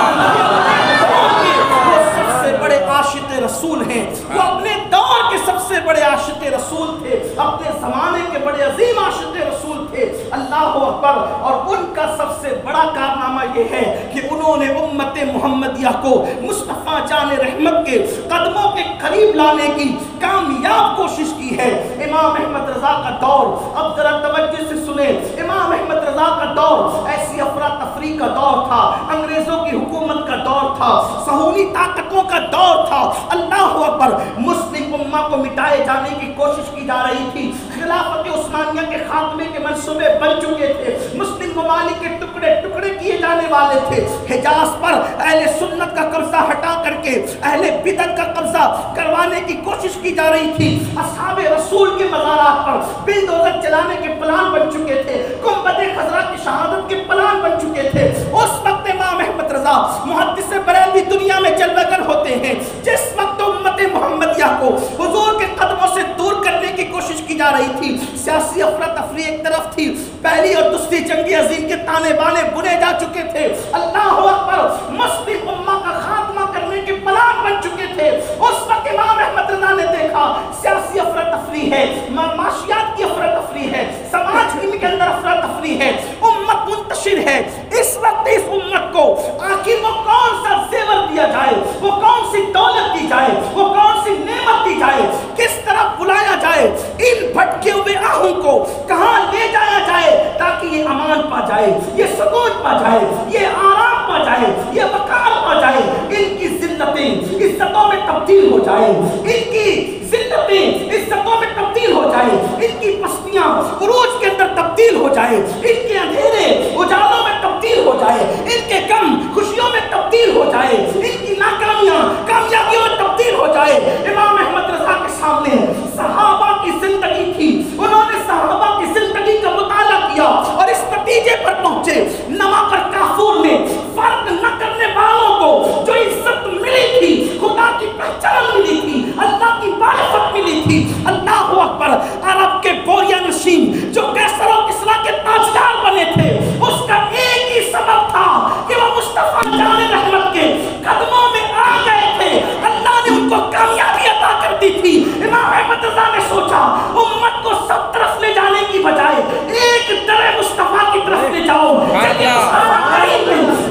وہ سب سے بڑے عاشق رسول ہیں، وہ اپنے دور کے سب سے بڑے عاشق رسول تھے، اپنے زمانے کے بڑے عظیم عاشق رسول تھے۔ اللہ اکبر۔ اور ان کا سب سے بڑا کارنامہ یہ ہے کہ انہوں نے امت محمدیہ کو مصطفیٰ جان رحمت کے قدموں کے قریب لانے کی کامیاب کوشش کی ہے۔ امام احمد رضا کا دور، اب ذرا توجہ سے سنیں، امام احمد رضا کا دور ایسی افراتفری کا دور تھا، انگریزوں کی حکومت کا دور تھا، صہیونی طاقتوں کا دور تھا۔ اللہ اکبر۔ مسلم امہ کو مٹائے جانے کی کوشش کی جا رہی تھی، خلافت عثمانیہ کے خاتمے کے منصوبے بن چکے تھے، مسلم ممالک کے ٹکڑے ٹکڑے کیے جانے والے تھے۔ حجاز پر اہل سنت کا قبضہ ہٹا کر کے اہل بدعت کا قبضہ کروانے کی کوشش کی جا رہی تھی۔ اصحاب رسول کے مزارات پر بلڈوزر چلانے کے پلان بن چکے تھے، گنبد خضرا کی شہادت کے پلان بن چکے تھے۔ اس وقت امام احمد رضا محدث بریلوی دنیا میں جلوہ گر ہوتے ہیں، جس وقت امت محمدیہ کو حضور کے قدموں سے دور کرنے کی کوشش کی جا رہی تھی۔ سیاسی افراتفری ایک طرف تھی، پہلی اور دوسری جنگ عظیم کے تانے بانے بنے جا چکے تھے۔ اللہ اکبر۔ مسلم امہ کا خاتمہ کرنے کے پلان بن چکے تھے۔ اس وقت امام احمد رضا نے دیکھا سیاسی افراتفری ہے، معاشیات کی افراتفری ہے، سماج کے اندر افراتفری ہے، امت منتشر ہے۔ اس وقت اس امت کو آخر وہ کون سا زیور دیا جائے، وہ کون سی دولت دی جائے، وہ کون سی نعمت دی جائے، کس طرح بلایا جائے، ان بھٹکے ہوئے آہوں کو کہاں لے جایا جائے تاکہ یہ امان پا جائے، یہ سکون پا جائے، یہ آرام پا جائے، یہ وقار پا جائے، ان کی ذلتیں عزتوں میں تبدیل ہو جائے، ان کی ذلتیں عزتوں میں تبدیل ہو جائے، ان کی پستیاں عروج کے اندر تبدیل ہو جائے، ان کے اندھیرے اجالوں میں تبدیل ہو جائے، ان کے غم خوشیوں میں تبدیل ہو جائے، ان کی ناکامیاں کامیابیوں میں تبدیل ہو جائے۔ امام احمد رضا کے سامنے صحابہ کی زندگی تھی، انہوں نے صحابہ کی زندگی کا مطالعہ کیا اور اس نتیجے پر پہنچے، نمک اور کافور میں فرق نہ کرنے والوں کو جو عزت ملی تھی، خدا کی پہچان ملی تھی، اللہ کی معرفت ملی تھی۔ اللہ اکبر۔ عرب کے بوریا نشین جو کیسر و کسریٰ کے تاجدار بنے تھے، اس کا ایک ہی سبب تھا کہ وہ مصطفیٰ جان رحمت کے قدموں میں آ گئے تھے، اللہ نے ان کو کامیابی عطا کر دی تھی۔ امام احمد رضا نے سوچا امت کو سب طرف لے جانے کی بجائے ایک در مصطفیٰ کی طرف لے جاؤ، جب یہ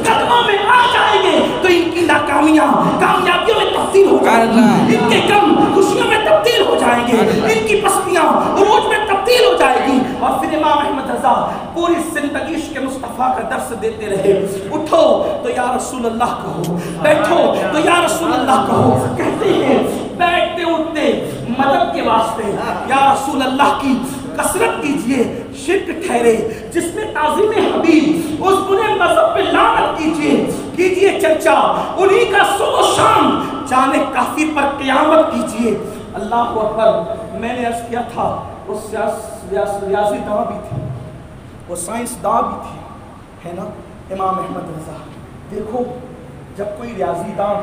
قدموں میں آ جائیں گے تو ان کی ناکامیاں کامیابیوں میں تبدیل ہو جائیں گی، ان کے غم خوشیوں میں تبدیل ہو جائیں گے، ان کی پستیاں عروج میں تبدیل ہو جائے گی۔ اور پھر امام احمد رضا پوری زندگی عشق مصطفیٰ کا درس دیتے رہے۔ اٹھو تو یا رسول اللہ کہو، بیٹھو تو یا رسول اللہ کہو، کہتے ہیں بیٹھتے اٹھتے مدد کے واسطے یا رسول اللہ کی کثرت کیجئے، شرک ٹھہرے جس میں تعظیم حبیب، اس برے مذہب پہ لعنت کیجئے چرچا، انہی کا صبح و شام جانے کافر پر قیامت کیجئے۔ اللہ اکبر۔ میں نے عرض کیا تھا وہ ریاضی داں بھی تھی، وہ سائنس داں بھی تھی، ہے نا امام احمد رضا۔ دیکھو جب کوئی ریاضی داں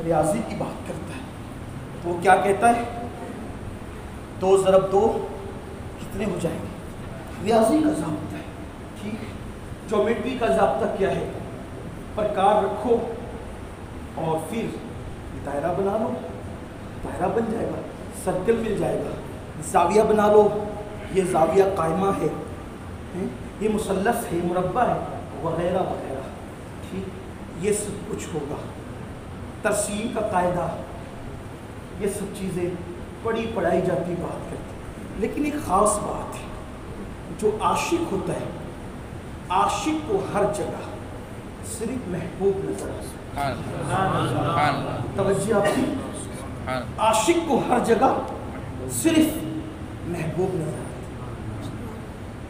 ریاضی کی بات کرتا ہے تو وہ کیا کہتا ہے؟ 2 ضرب 2 کتنے ہو جائیں گے؟ ریاضی کا ضابطہ ہے، ٹھیک ہے۔ جیومیٹری کا ضابطہ کیا ہے؟ پرکار رکھو اور پھر دائرہ بنا لو، دائرہ بن جائے گا، سرکل مل جائے گا۔ زاویہ بنا لو، یہ زاویہ قائمہ ہے، یہ مثلث ہے، مربع ہے، وغیرہ وغیرہ، ٹھیک۔ یہ سب کچھ ہوگا۔ ترسیم کا قاعدہ، یہ سب چیزیں پڑھی پڑھائی جاتی بات کرتی، لیکن ایک خاص بات ہے، جو عاشق ہوتا ہے عاشق کو ہر جگہ صرف محبوب نظر آتا ہے۔ توجہ آپ کی، عاشق کو ہر جگہ صرف محبوب نظر آتا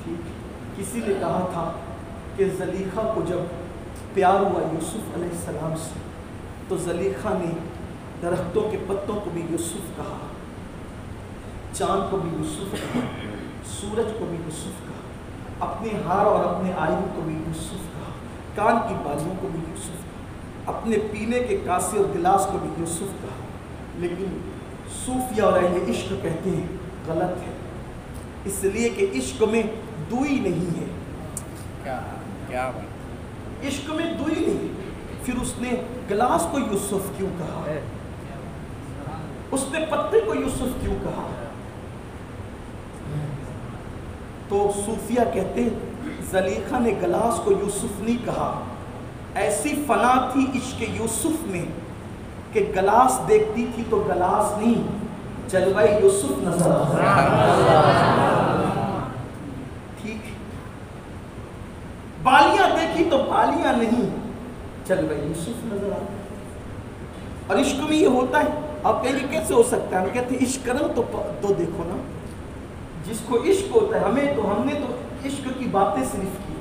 ہے۔ کسی نے کہا تھا کہ زلیخا کو جب پیار ہوا یوسف علیہ السلام سے تو زلیخا نے درختوں کے پتوں کو بھی یوسف کہا، چاند کو بھی یوسف کہا، سورج کو بھی یوسف کہا، اپنے ہار اور اپنے آئین کو بھی یوسف کہا، کان کی بالیوں کو بھی یوسف کہا، اپنے پینے کے کاسے اور گلاس کو بھی یوسف کہا. لیکن صوفیہ اور اہل عشق کہتے ہیں غلط ہے، اس لیے کہ عشق میں دوئی نہیں ہے. کیا عشق میں دوئی نہیں. پھر اس نے گلاس کو یوسف کیوں کہا؟ اس نے پتے کو یوسف کیوں کہا؟ تو صوفیہ کہتے ہیں زلیخا نے گلاس کو یوسف نہیں کہا، ایسی فنا تھی عشق یوسف میں کہ گلاس دیکھتی تھی تو گلاس نہیں، جلوہ یوسف نظر آتا. ٹھیک ہے، بالیاں دیکھی تو بالیاں نہیں، جلوہ یوسف نظر آتا. اور عشق میں یہ ہوتا ہے. آپ کہیں گے کیسے ہو سکتا ہے؟ ہم کہتے ہیں عشق کرو تو دیکھو نا، جس کو عشق ہوتا ہے ہم نے تو عشق کی باتیں صرف کی.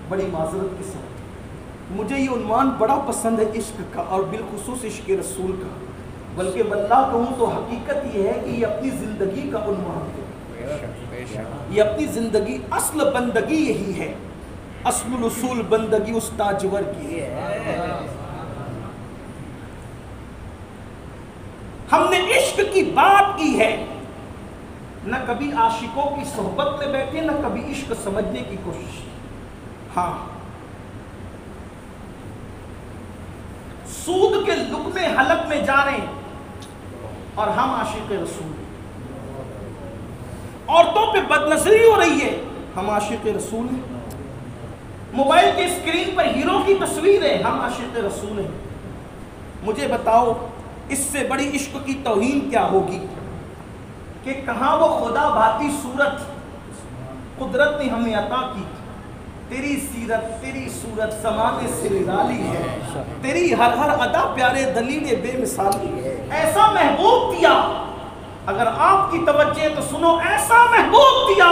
بڑی معذرت کے ساتھ مجھے یہ عنوان بڑا پسند ہے عشق کا، اور بالخصوص عشق رسول کا. بلکہ واللہ کہوں تو حقیقت یہ ہے کہ یہ اپنی زندگی کا عنوان ہے. یہ اپنی زندگی، اصل بندگی یہی ہے، اصل الاصول بندگی اس تاجور کی ہے. ہم نے عشق کی بات کی ہے، نہ کبھی عاشقوں کی صحبت میں بیٹھے، نہ کبھی عشق سمجھنے کی کوشش. ہاں، سود کے لقمے حلق میں جا رہے ہیں اور ہم عاشق رسول. عورتوں پہ بدنظری ہو رہی ہے، ہم عاشق رسول ہیں. موبائل کے اسکرین پر ہیرو کی تصویر ہے، ہم عاشق رسول ہیں. مجھے بتاؤ اس سے بڑی عشق کی توہین کیا ہوگی کہ کہاں وہ خدا بھاتی صورت قدرت نے ہمیں عطا کی. تیری سیرت تیری صورت زمانے سے نرالی ہے، تیری ہر ادا پیارے دلیل بے مثالی ہے. ایسا محبوب دیا، اگر آپ کی توجہ ہے تو سنو، ایسا محبوب دیا،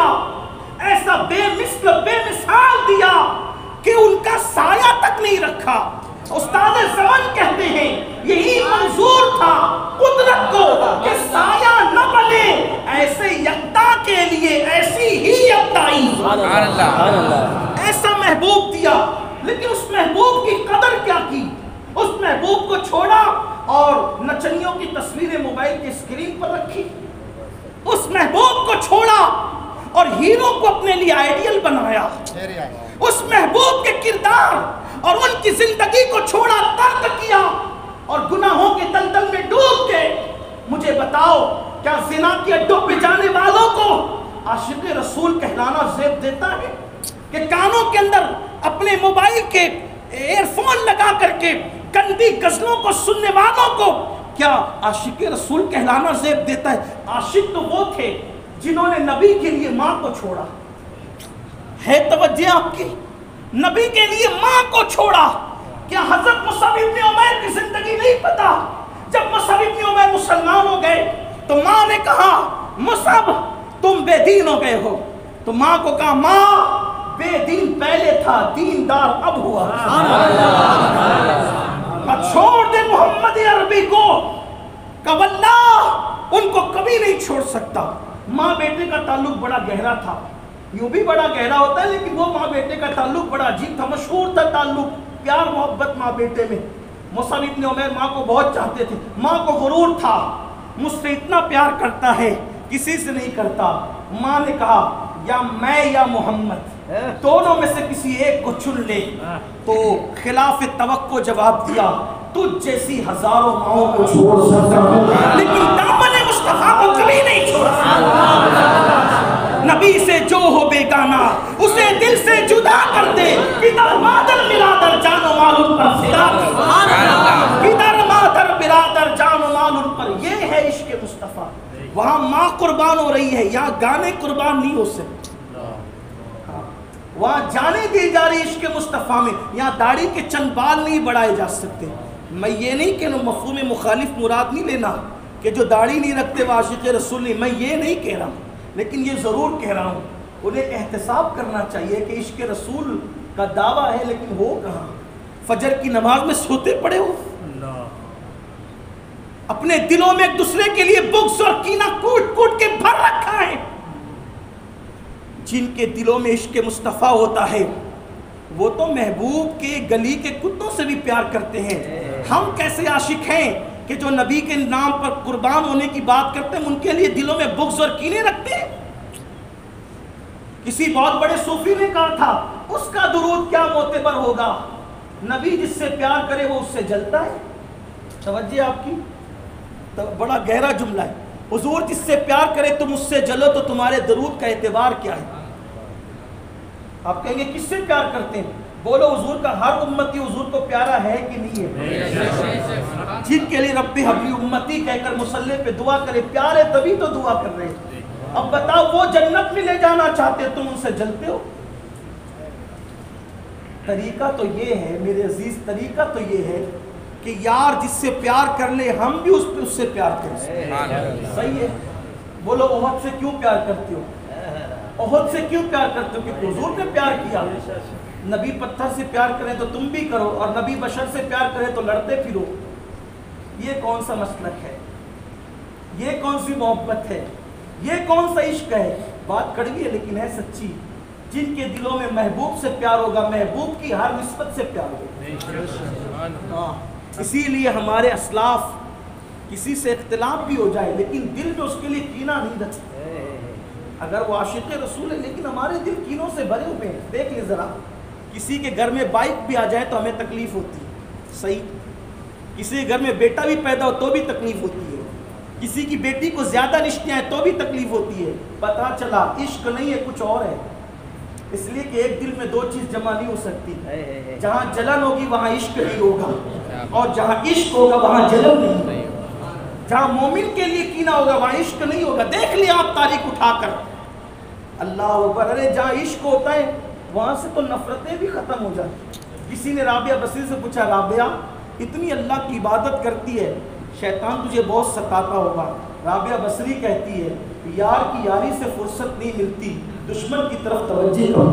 ایسا بے مثل بے مثال دیا کہ ان کا سایہ تک نہیں رکھا. استاد زمان کہتے ہیں یہی منظور تھا قدرت کو کہ سایہ نہ بنے، ایسے یکتا کے لیے ایسی ہی یکتائی. ایسا محبوب دیا، لیکن اس محبوب کی قدر کیا کی؟ اس محبوب کو چھوڑا اور نچنیوں کی تصویریں موبائل کے اسکرین پر رکھی. اس محبوب کو چھوڑا اور ہیرو کو اپنے لیے آئیڈیل بنایا. اس محبوب کے کردار اور ان کی زندگی کو چھوڑا، ترک کیا اور گناہوں کے دلدل میں ڈوب گئے. مجھے بتاؤ کیا زنا کے اڈوں پہ جانے والوں کو عاشق رسول کہلانا زیب دیتا ہے؟ کہ کانوں کے اندر اپنے موبائل کے ایئر فون لگا کر کے گندی غزلوں کو سننے والوں کو کیا عاشق رسول کہلانا زیب دیتا ہے؟ عاشق تو وہ تھے جنہوں نے نبی کے لیے ماں کو چھوڑا. ہے توجہ آپ کی؟ نبی کے لیے ماں کو چھوڑا. کیا حضرت مصعب ابن عمیر کی زندگی نہیں پتا؟ جب مصعب ابن عمیر مسلمان ہو گئے تو ماں نے کہا مصعب تم بے دین ہو گئے ہو. تو ماں کو کہا ماں بے دین پہلے تھا، دیندار اب ہوا. چھوڑ دے محمد عربی کو، کہ واللہ ان کو کبھی نہیں چھوڑ سکتا. ماں بیٹے کا تعلق بڑا گہرا تھا، یوں بھی بڑا گہرا ہوتا ہے، لیکن وہ ماں بیٹے کا تعلق بڑا عجیب تھا، مشہور تھا تعلق، پیار محبت ماں بیٹے میں. مصعب ابن عمیر ماں کو بہت چاہتے تھے. ماں کو غرور تھا، مجھ سے اتنا پیار کرتا ہے کسی سے نہیں کرتا. ماں نے کہا یا میں یا محمد دونوں میں سے کسی ایک کو چن لے. تو خلاف توقع جواب دیا تجھ جیسی ہزاروں ماؤں کو چھوڑ سکتا ہوں لیکن دامن مصطفیٰ کو کبھی نہیں چھوڑ سکتا. نبی سے جو ہو بیگانہ اسے دل سے جدا کر دے. پدر مادر برادر جان و مال ان پر فدا. پدر مادر برادر جان و مال ان پر. یہ ہے عشق مصطفیٰ. وہاں ماں قربان ہو رہی ہے، یہاں گانے قربان نہیں ہو سکتے. وہاں جانے دی جا رہی عشق مصطفیٰ میں، یہاں داڑھی کے چند بال نہیں بڑھائے جا سکتے. میں یہ نہیں کہ مفہوم مخالف مراد نہیں لینا کہ جو داڑھی نہیں رکھتے وہ عاشق رسول نہیں، میں یہ نہیں کہہ رہا ہوں، لیکن یہ ضرور کہہ رہا ہوں انہیں احتساب کرنا چاہیے کہ عشق رسول کا دعویٰ ہے لیکن ہو کہاں؟ فجر کی نماز میں سوتے پڑے ہو، اپنے دلوں میں ایک دوسرے کے لیے بغض اور کینہ کوٹ کوٹ کے بھر رکھا ہے. جن کے دلوں میں عشق مصطفیٰ ہوتا ہے وہ تو محبوب کے گلی کے کتوں سے بھی پیار کرتے ہیں. ہم کیسے عاشق ہیں کہ جو نبی کے نام پر قربان ہونے کی بات کرتے ہیں ان کے لیے دلوں میں بغض اور کینے رکھتے ہیں. کسی بہت بڑے صوفی نے کہا تھا اس کا درود کیا معتبر ہوگا، نبی جس سے پیار کرے وہ اس سے جلتا ہے. توجہ آپ کی، بڑا گہرا جملہ ہے. حضور جس سے پیار کرے تم اس سے جلو تو تمہارے درود کا اعتبار کیا ہے؟ آپ کہیں گے کس سے پیار کرتے ہیں؟ بولو حضور کا ہر امتی حضور کو پیارا ہے کہ نہیں ہے؟ جن کے لیے رب حبلی امتی کہہ کر مصلی پہ دعا کرے پیار ہے تبھی تو دعا کر رہے ہیں. اب بتاؤ وہ جنت میں لے جانا چاہتے تم ان سے جلتے ہو؟ طریقہ تو یہ ہے میرے عزیز، طریقہ تو یہ ہے کہ یار جس سے پیار کر لے ہم بھی اس سے پیار کریں. صحیح ہے. بولو احد سے کیوں پیار کرتے ہو؟ احد سے کیوں پیار کرتے ہو؟ کہ حضور نے پیار کیا. نبی پتھر سے پیار کریں تو تم بھی کرو، اور نبی بشر سے پیار کریں تو لڑتے پھرو. یہ کون سا مسلک ہے؟ یہ کون سی محبت ہے؟ یہ کون سا عشق ہے؟ بات کڑوی ہے لیکن ہے سچی. جن کے دلوں میں محبوب سے پیار ہوگا محبوب کی ہر نسبت سے پیار ہوگا. اسی لیے ہمارے اسلاف کسی سے اختلاف بھی ہو جائے لیکن دل میں اس کے لیے کینہ نہیں رکھتے. اگر وہ عاشق رسول ہے لیکن ہمارے دل کینوں سے بھرے ہوئے ہیں. دیکھ لیں ذرا، کسی کے گھر میں بائک بھی آ جائے تو ہمیں تکلیف ہوتی ہے. صحیح. کسی کے گھر میں بیٹا بھی پیدا ہو تو بھی تکلیف ہوتی ہے. کسی کی بیٹی کو زیادہ رشتے آئے تو بھی تکلیف ہوتی ہے. پتہ چلا عشق نہیں ہے کچھ اور ہے. اس لیے کہ ایک دل میں دو چیز جمع نہیں ہو سکتی. جہاں جلن ہوگی وہاں عشق نہیں ہوگا، اور جہاں عشق ہوگا وہاں جلن نہیں. جہاں مومن کے لیے کینہ ہوگا وہاں عشق نہیں ہوگا. دیکھ لیں آپ تاریخ اٹھا کر. اللہ اکبر. ارے جہاں عشق ہوتا ہے وہاں سے تو نفرتیں بھی ختم ہو جاتی. کسی نے رابعہ بصری سے پوچھا رابعہ اتنی اللہ کی عبادت کرتی ہے شیطان تجھے بہت ستاتا ہوگا. رابعہ بصری کہتی ہے یار کی یاری سے فرصت نہیں ملتی، دشمن کی طرف توجہ کرو.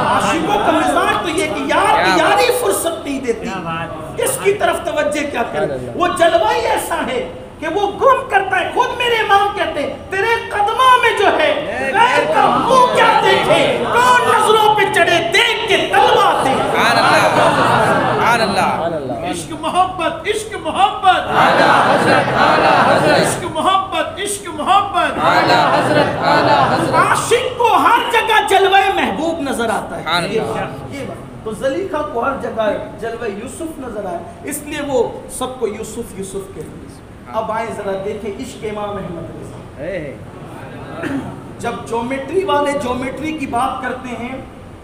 عاشقوں کا مزاج تو یہ کہ یار کی یاری فرصت نہیں دیتی، کس کی طرف توجہ کیا کرے. وہ جلوہ ہی ایسا ہے کہ وہ گم کرتا ہے. خود میرے امام کہتے ہیں تیرے قدموں میں جو ہے غیر کا منہ کیا دیکھے، کون نظروں پہ چڑھے دیکھ کے تلوا دے. عشق محبت، عشق محبت، عشق محبت، عشق محبت. عاشق کو ہر جگہ جلوہ محبوب نظر آتا ہے. یہ بات تو زلیخا کو ہر جگہ جلوہ یوسف نظر آیا، اس لیے وہ سب کو یوسف یوسف کہتے ہیں. اب آئیں ذرا دیکھیں عشق امام احمد رضا. جب جیومیٹری والے جیومیٹری کی بات کرتے ہیں،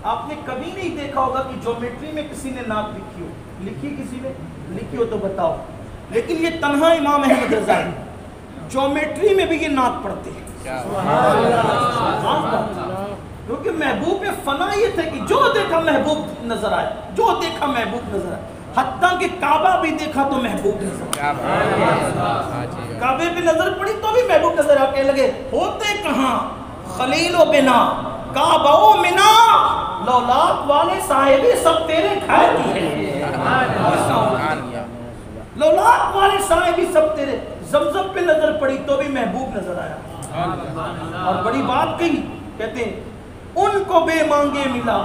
آپ نے کبھی نہیں دیکھا ہوگا کہ جیومیٹری میں کسی نے نعت لکھی ہو. لکھی کسی نے؟ لکھی ہو تو بتاؤ. لیکن یہ تنہا امام احمد رضا ہے جیومیٹری میں بھی یہ نعت پڑھتے ہیں. کیونکہ محبوب فنا یہ تھے کہ جو دیکھا محبوب نظر آئے، جو دیکھا محبوب نظر آئے. حتیٰ کہ کعبہ بھی دیکھا تو محبوب نظر آئے. کعبے پہ نظر پڑی تو بھی محبوب نظر آ کے لگے ہوتے کہاں خلیل و بنا کعبہ و منا لولاک والے صاحبی سب تیرے گھر کی ہے. لولاک والے صاحبی سب تیرے. زمزم پہ نظر پڑی تو بھی محبوب نظر آیا. اور بڑی بات کہی، کہتے ہیں ان کو بے مانگے ملا،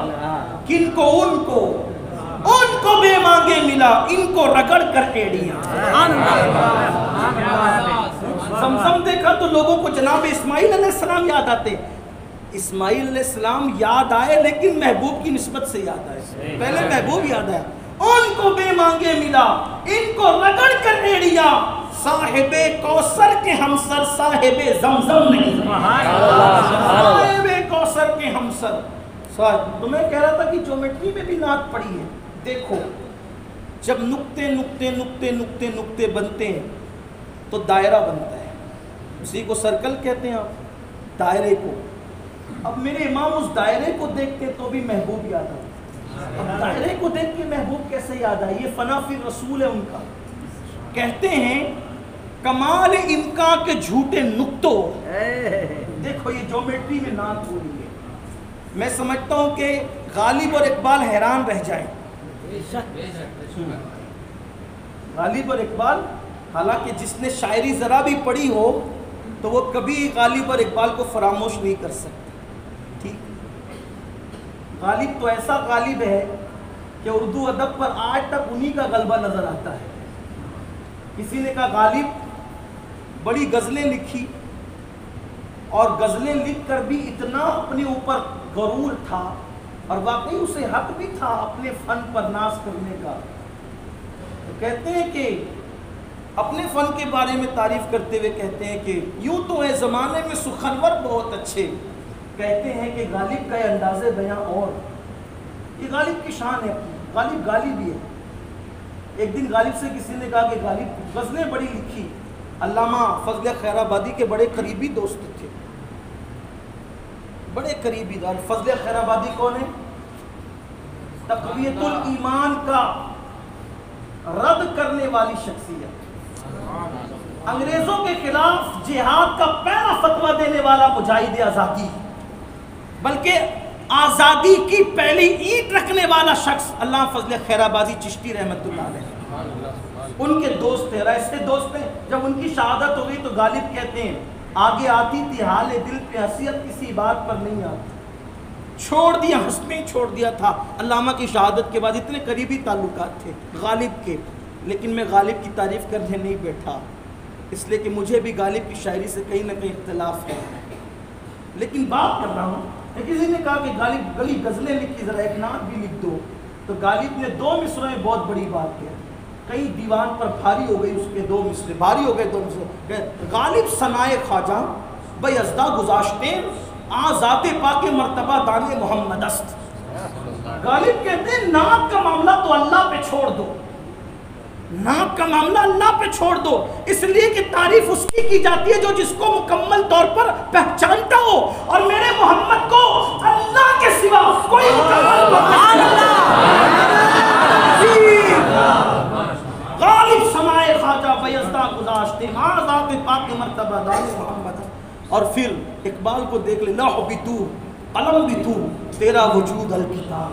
کن کو ان کو بے مانگے ملا، ان کو رگڑ کر ایڑیاں. زمزم دیکھا تو لوگوں کو جناب اسماعیل علیہ السلام یاد آتے. اسماعیل علیہ السلام یاد آئے لیکن محبوب کی نسبت سے یاد آئے. پہلے محبوب یاد آیا. ان کو بے مانگے ملا، ان کو رگڑ کر ایڑیاں. صاحب کوثر کے ہمسر صاحب زمزم نہیں. صاحب کوثر کے ہمسر. تو میں کہہ رہا تھا کہ جیومیٹری میں بھی نعت پڑی ہے. دیکھو جب نقطے نقطے نقطے نقطے نقطے بنتے ہیں تو دائرہ بنتا ہے. اسی کو سرکل کہتے ہیں آپ، دائرے کو. اب میرے امام اس دائرے کو دیکھتے تو بھی محبوب یاد آتا. اب دائرے کو دیکھ کے محبوب کیسے یاد آئے؟ یہ فنا فی رسول ہے ان کا. کہتے ہیں کمال امکا کے جھوٹے نقطوں. دیکھو یہ جیومیٹری میں نعت ہو رہی ہے. میں سمجھتا ہوں کہ غالب اور اقبال حیران رہ جائیں. غالب اور اقبال، حالانکہ جس نے شاعری ذرا بھی پڑھی ہو تو وہ کبھی غالب اور اقبال کو فراموش نہیں کر سکتے. ٹھیک، غالب تو ایسا غالب ہے کہ اردو ادب پر آج تک انہی کا غلبہ نظر آتا ہے. کسی نے کہا غالب بڑی غزلیں لکھی اور غزلیں لکھ کر بھی اتنا اپنے اوپر غرور تھا، اور واقعی اسے حق بھی تھا اپنے فن پر ناز کرنے کا. تو کہتے ہیں کہ اپنے فن کے بارے میں تعریف کرتے ہوئے کہتے ہیں کہ یوں تو ہے زمانے میں سخنور بہت اچھے، کہتے ہیں کہ غالب کا انداز بیاں اور یہ غالب کی شان ہے. غالب غالب ہی ہے. ایک دن غالب سے کسی نے کہا کہ غالب غزلیں بڑی لکھی. علامہ فضل خیر آبادی کے بڑے قریبی دوست تھے، بڑے قریبی دوست. فضل خیر آبادی کون ہے؟ تقویت الایمان کا رد کرنے والی شخصیت، انگریزوں کے خلاف جہاد کا پہلا فتویٰ دینے والا مجاہد آزادی، بلکہ آزادی کی پہلی اینٹ رکھنے والا شخص علامہ فضل خیر آبادی چشتی رحمۃ اللہ علیہ، ان کے دوست تھے. ایسے دوست ہیں جب ان کی شہادت ہو گئی تو غالب کہتے ہیں آگے آتی تھی حال دل پہ حیثیت کسی بات پر نہیں آتی، چھوڑ دیا ہنسنے چھوڑ دیا تھا. علامہ کی شہادت کے بعد اتنے قریبی تعلقات تھے غالب کے، لیکن میں غالب کی تعریف کرنے نہیں بیٹھا، اس لیے کہ مجھے بھی غالب کی شاعری سے کہیں نہ کہیں اختلاف ہے. لیکن بات کر رہا ہوں، کسی نے کہا کہ غالب گلی غزلیں لکھی، ذرا ایک نعت بھی لکھ دو. تو غالب نے 2 مصروں میں بہت بڑی بات کہی. کئی دیوان پر بھاری ہو گئی اس کے 2 مصرے، بھاری ہو گئے 2 مصرے. غالب ثنائے خواجہ بے ازدہ گذاشتے ذات پاک مرتبہ دان محمد است. غالب کہتے ہیں نعت کا معاملہ تو اللہ پہ چھوڑ دو، نعت کا معاملہ اللہ پہ چھوڑ دو، اس لیے کہ تعریف اس کی جاتی ہے جو جس کو مکمل طور پر پہچانتا ہو، اور میرے محمد کو اللہ کے سوا کوئی مکمل غالب سمائے خواجہ بیزدہ گذاشتے ذات پاک مرتبہ دان محمد. اور پھر اقبال کو دیکھ لے، لوح بھی تو قلم بھی تو تیرا وجود الکتاب.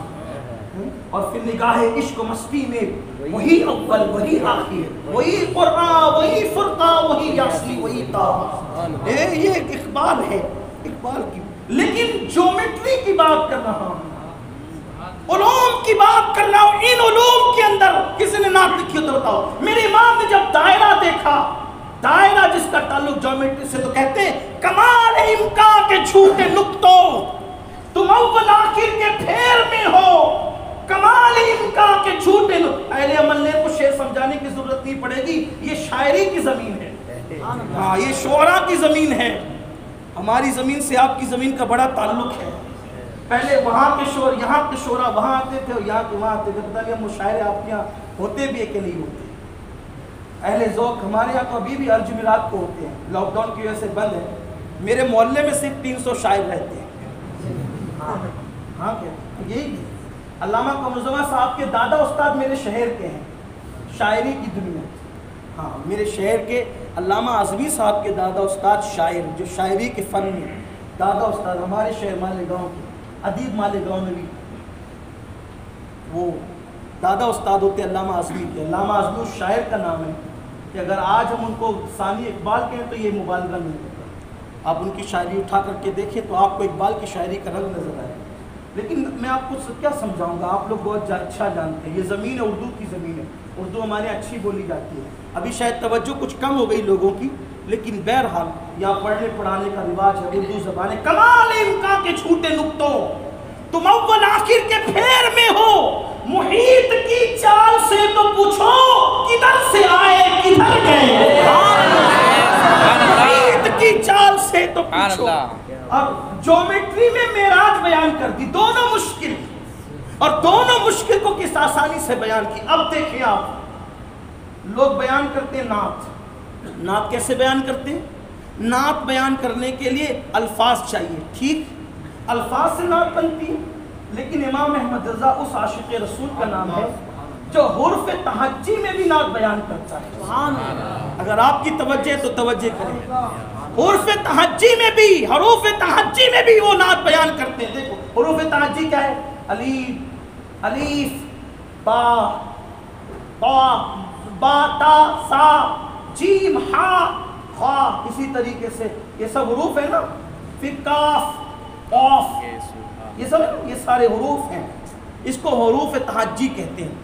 اور پھر نگاہ عشق و مستی میں وہی اول وہی آخر، وہی قرآن وہی فرقہ وہی یاسین وہی طٰہٰ. یہ اقبال ہے، اقبال کی. لیکن جیومیٹری کی بات کر رہا ہوں، علوم کی بات کر رہا ہوں. ان علوم کے اندر کسی نے نعت لکھی تو بتاؤ. میرے امام نے جب دائرہ دیکھا، دائرہ جس کا تعلق جیومیٹری سے، تو کہتے ہیں کمال امکان کے جھوٹے نقطوں تم اول آخر کے پھیر میں ہو، کمال امکان کے جھوٹے نقطوں. اہل عمل نے کو شعر سمجھانے کی ضرورت نہیں پڑے گی، یہ شاعری کی زمین ہے، ہاں یہ شعراء کی زمین ہے. ہماری زمین سے آپ کی زمین کا بڑا تعلق ہے. پہلے وہاں کے شعر یہاں کے شعراء وہاں آتے تھے اور یہاں کے وہاں آتے تھے. پتہ نہیں ہم مشاعرے آپ کے یہاں ہوتے بھی ہے کہ نہیں ہوتے. اہل ذوق ہمارے یہاں تو ابھی بھی ہر جمعرات کو ہوتے ہیں، لاک ڈاؤن کی وجہ سے بند ہے. میرے محلے میں صرف 300 شاعر رہتے ہیں. ہاں کیا یہی علامہ قمرزمان صاحب کے دادا استاد میرے شہر کے ہیں، شاعری کی دنیا. ہاں میرے شہر کے علامہ اعظمی صاحب کے دادا استاد شاعر، جو شاعری کے فن میں دادا استاد. ہمارے شہر مالیگاؤں کے ادیب مالیگاؤں میں بھی وہ دادا استاد ہوتے علامہ اعظمی کے. علامہ اعظمی اس شاعر کا نام ہے کہ اگر آج ہم ان کو ثانی اقبال کہیں تو یہ مبالغہ نہیں ہوتا. آپ ان کی شاعری اٹھا کر کے دیکھیں تو آپ کو اقبال کی شاعری کا رنگ نظر آئے. لیکن میں آپ کو کیا سمجھاؤں گا، آپ لوگ بہت اچھا جانتے ہیں یہ زمین ہے، اردو کی زمین ہے. اردو ہمارے اچھی بولی جاتی ہے. ابھی شاید توجہ کچھ کم ہو گئی لوگوں کی، لیکن بہرحال یہاں پڑھنے پڑھانے کا رواج ہے. اردو زبان ہے. کمال امکان کے چھوٹے نقطوں تم اول آخر کے پھیر میں ہو، محیط کی چال سے تو پوچھو کدھر سے آئے کدھر گئے. محیط کی چال سے تو پوچھو. اب جیومیٹری میں معراج بیان کر دی، دونوں مشکل، اور دونوں مشکل کو کس آسانی سے بیان کی. اب دیکھیں آپ لوگ بیان کرتے ہیں نعت. نعت کیسے بیان کرتے ہیں؟ نعت بیان کرنے کے لیے الفاظ چاہیے. ٹھیک، الفاظ سے نعت بنتی ہے. لیکن امام احمد رضا اس عاشق رسول کا نام ہے جو حروف تہجی میں بھی نعت بیان کرتا ہے. اگر آپ کی توجہ ہے تو توجہ کریں. حروف تہجی میں بھی، حروف تہجی میں بھی وہ نعت بیان کرتے ہیں. دیکھو حروف تہجی کیا ہے؟ الف، الف، با، با، با تا سا، جیم ہا، خا اسی طریقے سے یہ سب حروف ہیں نا، پھر کاف اوف یہ سب یہ سارے حروف ہیں، اس کو حروف تہجی کہتے ہیں۔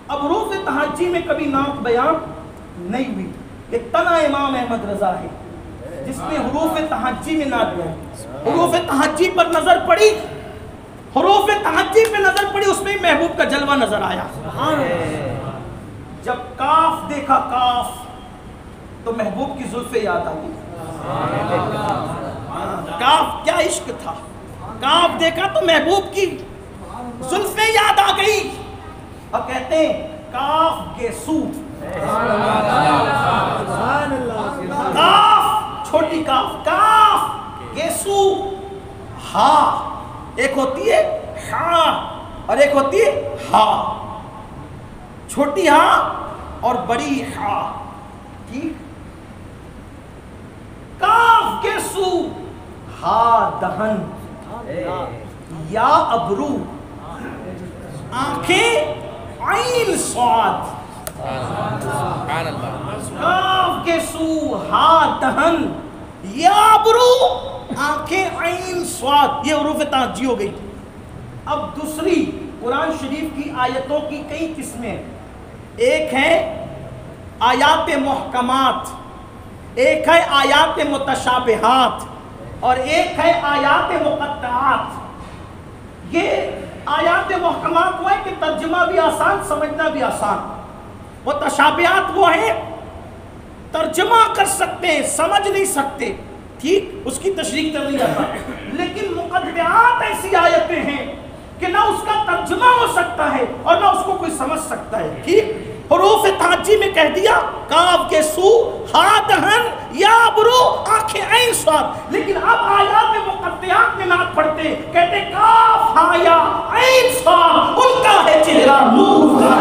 اب حروف تہجی میں کبھی نعت بیان نہیں ہوئی، ایک تنا امام احمد رضا ہے جس میں حروف تہجی میں نعت بیان، حروف تہجی پر نظر پڑی، حروف تہجی پہ نظر پڑی، اس میں محبوب کا جلوہ نظر آیا۔ جب کاف دیکھا کاف تو محبوب کی زلفیں یاد آ گئی۔ کاف کیا عشق تھا، کاف دیکھا تو محبوب کی زلفیں یاد آ گئی، اور کہتے ہیں کاف گیسو، کاف چھوٹی کاف، کاف گیسو، ہا ایک ہوتی ہے ہا اور ایک ہوتی ہے ہا، چھوٹی ہا اور بڑی ہا، ٹھیک، کاف گیسو ہا دہن، یا ابرو آنکھیں عین صاد، کاف گیسو ہا دہن یا ابرو آنکھیں عین صاد، یہ حروف تہجی ہو گئی۔ اب دوسری قرآن شریف کی آیتوں کی کئی قسمیں، ایک ہے آیات محکمات، ایک ہے آیات متشابہات، اور ایک ہے آیات مقطعات۔ یہ آیات محکمات وہ ہے کہ ترجمہ بھی آسان، سمجھنا بھی آسان، متشابہات وہ ہیں ترجمہ کر سکتے ہیں سمجھ نہیں سکتے، ٹھیک، اس کی تشریح کر نہیں جاتا، لیکن مقطعات ایسی آیتیں ہیں کہ نہ اس کا ترجمہ ہو سکتا ہے اور نہ اس کو کوئی سمجھ سکتا ہے، ٹھیک۔ حروف تہجی میں کہہ دیا کاف کے سو ہا دہن یا برو آنکھیں عین صاد، لیکن اب آیات مقطعات میں نعت پڑھتے کہتے کاف ہا یا عین صاد، ان کا ہے چہرہ نور کا،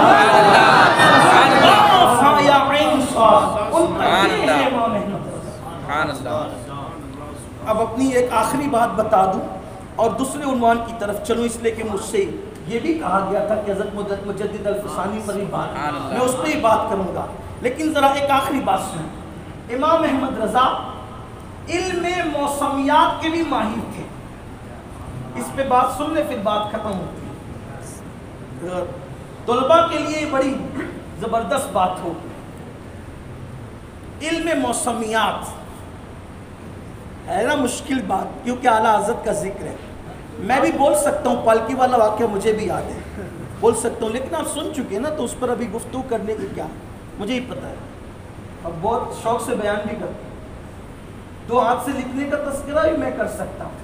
کاف ہا یا عین صاد، ان کا یہ ہے امام احمد۔ اب اپنی ایک آخری بات بتا دوں اور دوسرے عنوان کی طرف چلوں، اس لیے کہ مجھ سے یہ بھی کہا گیا تھا کہ حضرت مجدد الفسانی پر ہی بات، میں اس پہ ہی بات کروں گا، لیکن ذرا ایک آخری بات سنیں۔ امام احمد رضا علم موسمیات کے بھی ماہر تھے، اس پہ بات سن لے پھر بات ختم ہوتی ہے، طلباء کے لیے بڑی زبردست بات ہو۔ علم موسمیات ہے نا مشکل بات، کیونکہ اعلیٰ حضرت کا ذکر ہے، میں بھی بول سکتا ہوں، پالکی والا واقعہ مجھے بھی یاد ہے، بول سکتا ہوں، لیکن آپ سن چکے نا تو اس پر ابھی گفتگو کرنے کی کیا، مجھے ہی پتہ ہے، اور بہت شوق سے بیان بھی کرتا ہوں، دو ہاتھ سے لکھنے کا تذکرہ بھی میں کر سکتا ہوں،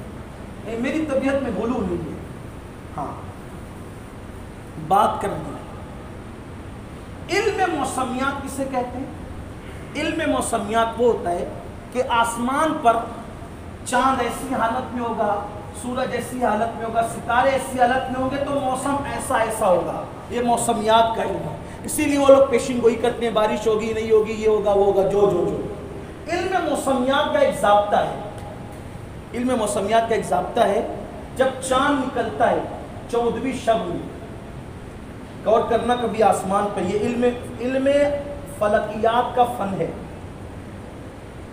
میری طبیعت میں غلو نہیں ہے، ہاں بات کرنی ہے۔ علم موسمیات کسے کہتے ہیں؟ علم موسمیات وہ ہوتا ہے کہ آسمان پر چاند ایسی حالت میں ہوگا، سورج ایسی حالت میں ہوگا، ستارے ایسی حالت میں ہوں گے تو موسم ایسا ایسا ہوگا، یہ موسمیات کا علم ہے، اسی لیے وہ لوگ پیشن گوئی کرتے ہیں، بارش ہوگی نہیں ہوگی، یہ ہوگا وہ ہوگا، جو جو جو۔ علم موسمیات کا ایک ضابطہ ہے، علم موسمیات کا ایک ضابطہ ہے، جب چاند نکلتا ہے 14ویں شب میں، غور کرنا کبھی آسمان پہ، یہ علم فلکیات کا فن ہے،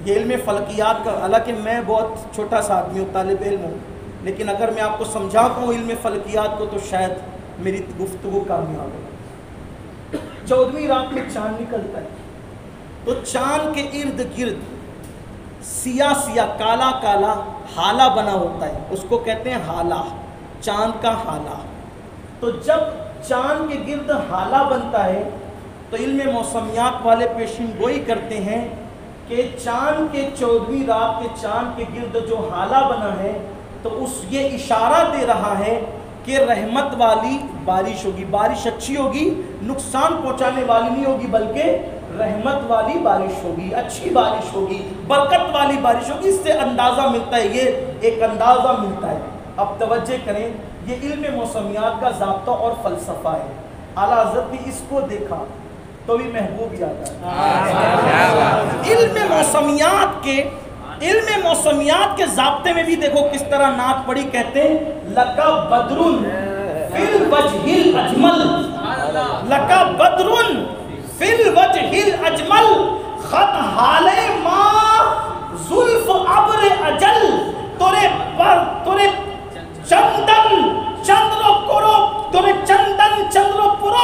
یہ علم فلکیات کا، حالانکہ میں بہت چھوٹا سا آدمی ہوں، طالب علم ہوں، لیکن اگر میں آپ کو سمجھا پاؤں علم فلکیات کو تو شاید میری گفتگو کامیاب ہو۔ 14ویں رات میں چاند نکلتا ہے تو چاند کے ارد گرد سیاہ سیاہ کالا کالا ہالہ بنا ہوتا ہے، اس کو کہتے ہیں ہالہ، چاند کا ہالہ۔ تو جب چاند کے گرد ہالہ بنتا ہے تو علم موسمیات والے پیشن گوئی کرتے ہیں کہ چاند کے 14ویں رات کے چاند کے گرد جو ہالہ بنا ہے تو اس یہ اشارہ دے رہا ہے کہ رحمت والی بارش ہوگی، بارش اچھی ہوگی، نقصان پہنچانے والی نہیں ہوگی، بلکہ رحمت والی بارش ہوگی، اچھی بارش ہوگی، برکت والی بارش ہوگی۔ اس سے اندازہ ملتا ہے، یہ ایک اندازہ ملتا ہے۔ اب توجہ کریں، یہ علم موسمیات کا ضابطہ اور فلسفہ ہے، اعلیٰ حضرت نے اس کو دیکھا تو بھی محبوب یاد آیا۔ علم موسمیات کے ضابطے میں بھی دیکھو کس طرح نعت پڑھی، کہتے ہیں لَكَ بَدْرٌ فِي الْوَجْهِ الْأَجْمَلِ، لَكَ بَدْرٌ فِي الْوَجْهِ الْأَجْمَلِ، خط حالِ ماں زلف ابر اجل তোরে চন্দন চন্দ্র করো তোরে চন্দন চন্দ্র পুরো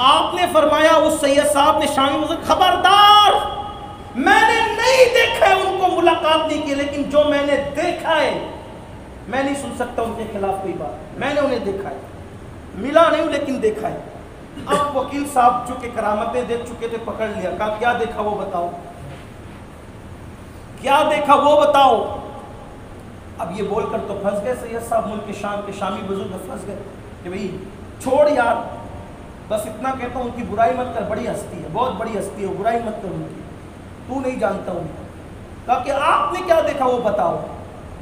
آپ نے فرمایا اس سید صاحب نے شامی مزید خبردار، میں نے نہیں دیکھا ہے ان کو ملاقات نہیں کی، لیکن جو میں نے دیکھا ہے میں نہیں سن سکتا ان کے خلاف کوئی بات، میں نے انہیں دیکھا ہے، ملا نہیں لیکن دیکھا ہے۔ اب وکیل صاحب چونکہ کرامتیں دیکھ چکے تھے پکڑ لیا، کہا کیا دیکھا وہ بتاؤ، کیا دیکھا وہ بتاؤ۔ اب یہ بول کر تو پھنس گئے سید صاحب، ملک کے شام کے شامی بزرگ پھنس گئے کہ بھئی چھوڑ یار، بس اتنا کہتا ہوں ان کی برائی مت کر، بڑی ہستی ہے، بہت بڑی ہستی ہے، برائی مت کر ان کی، تو نہیں جانتا ان کو۔ کہا کہ آپ نے کیا دیکھا وہ بتاؤ۔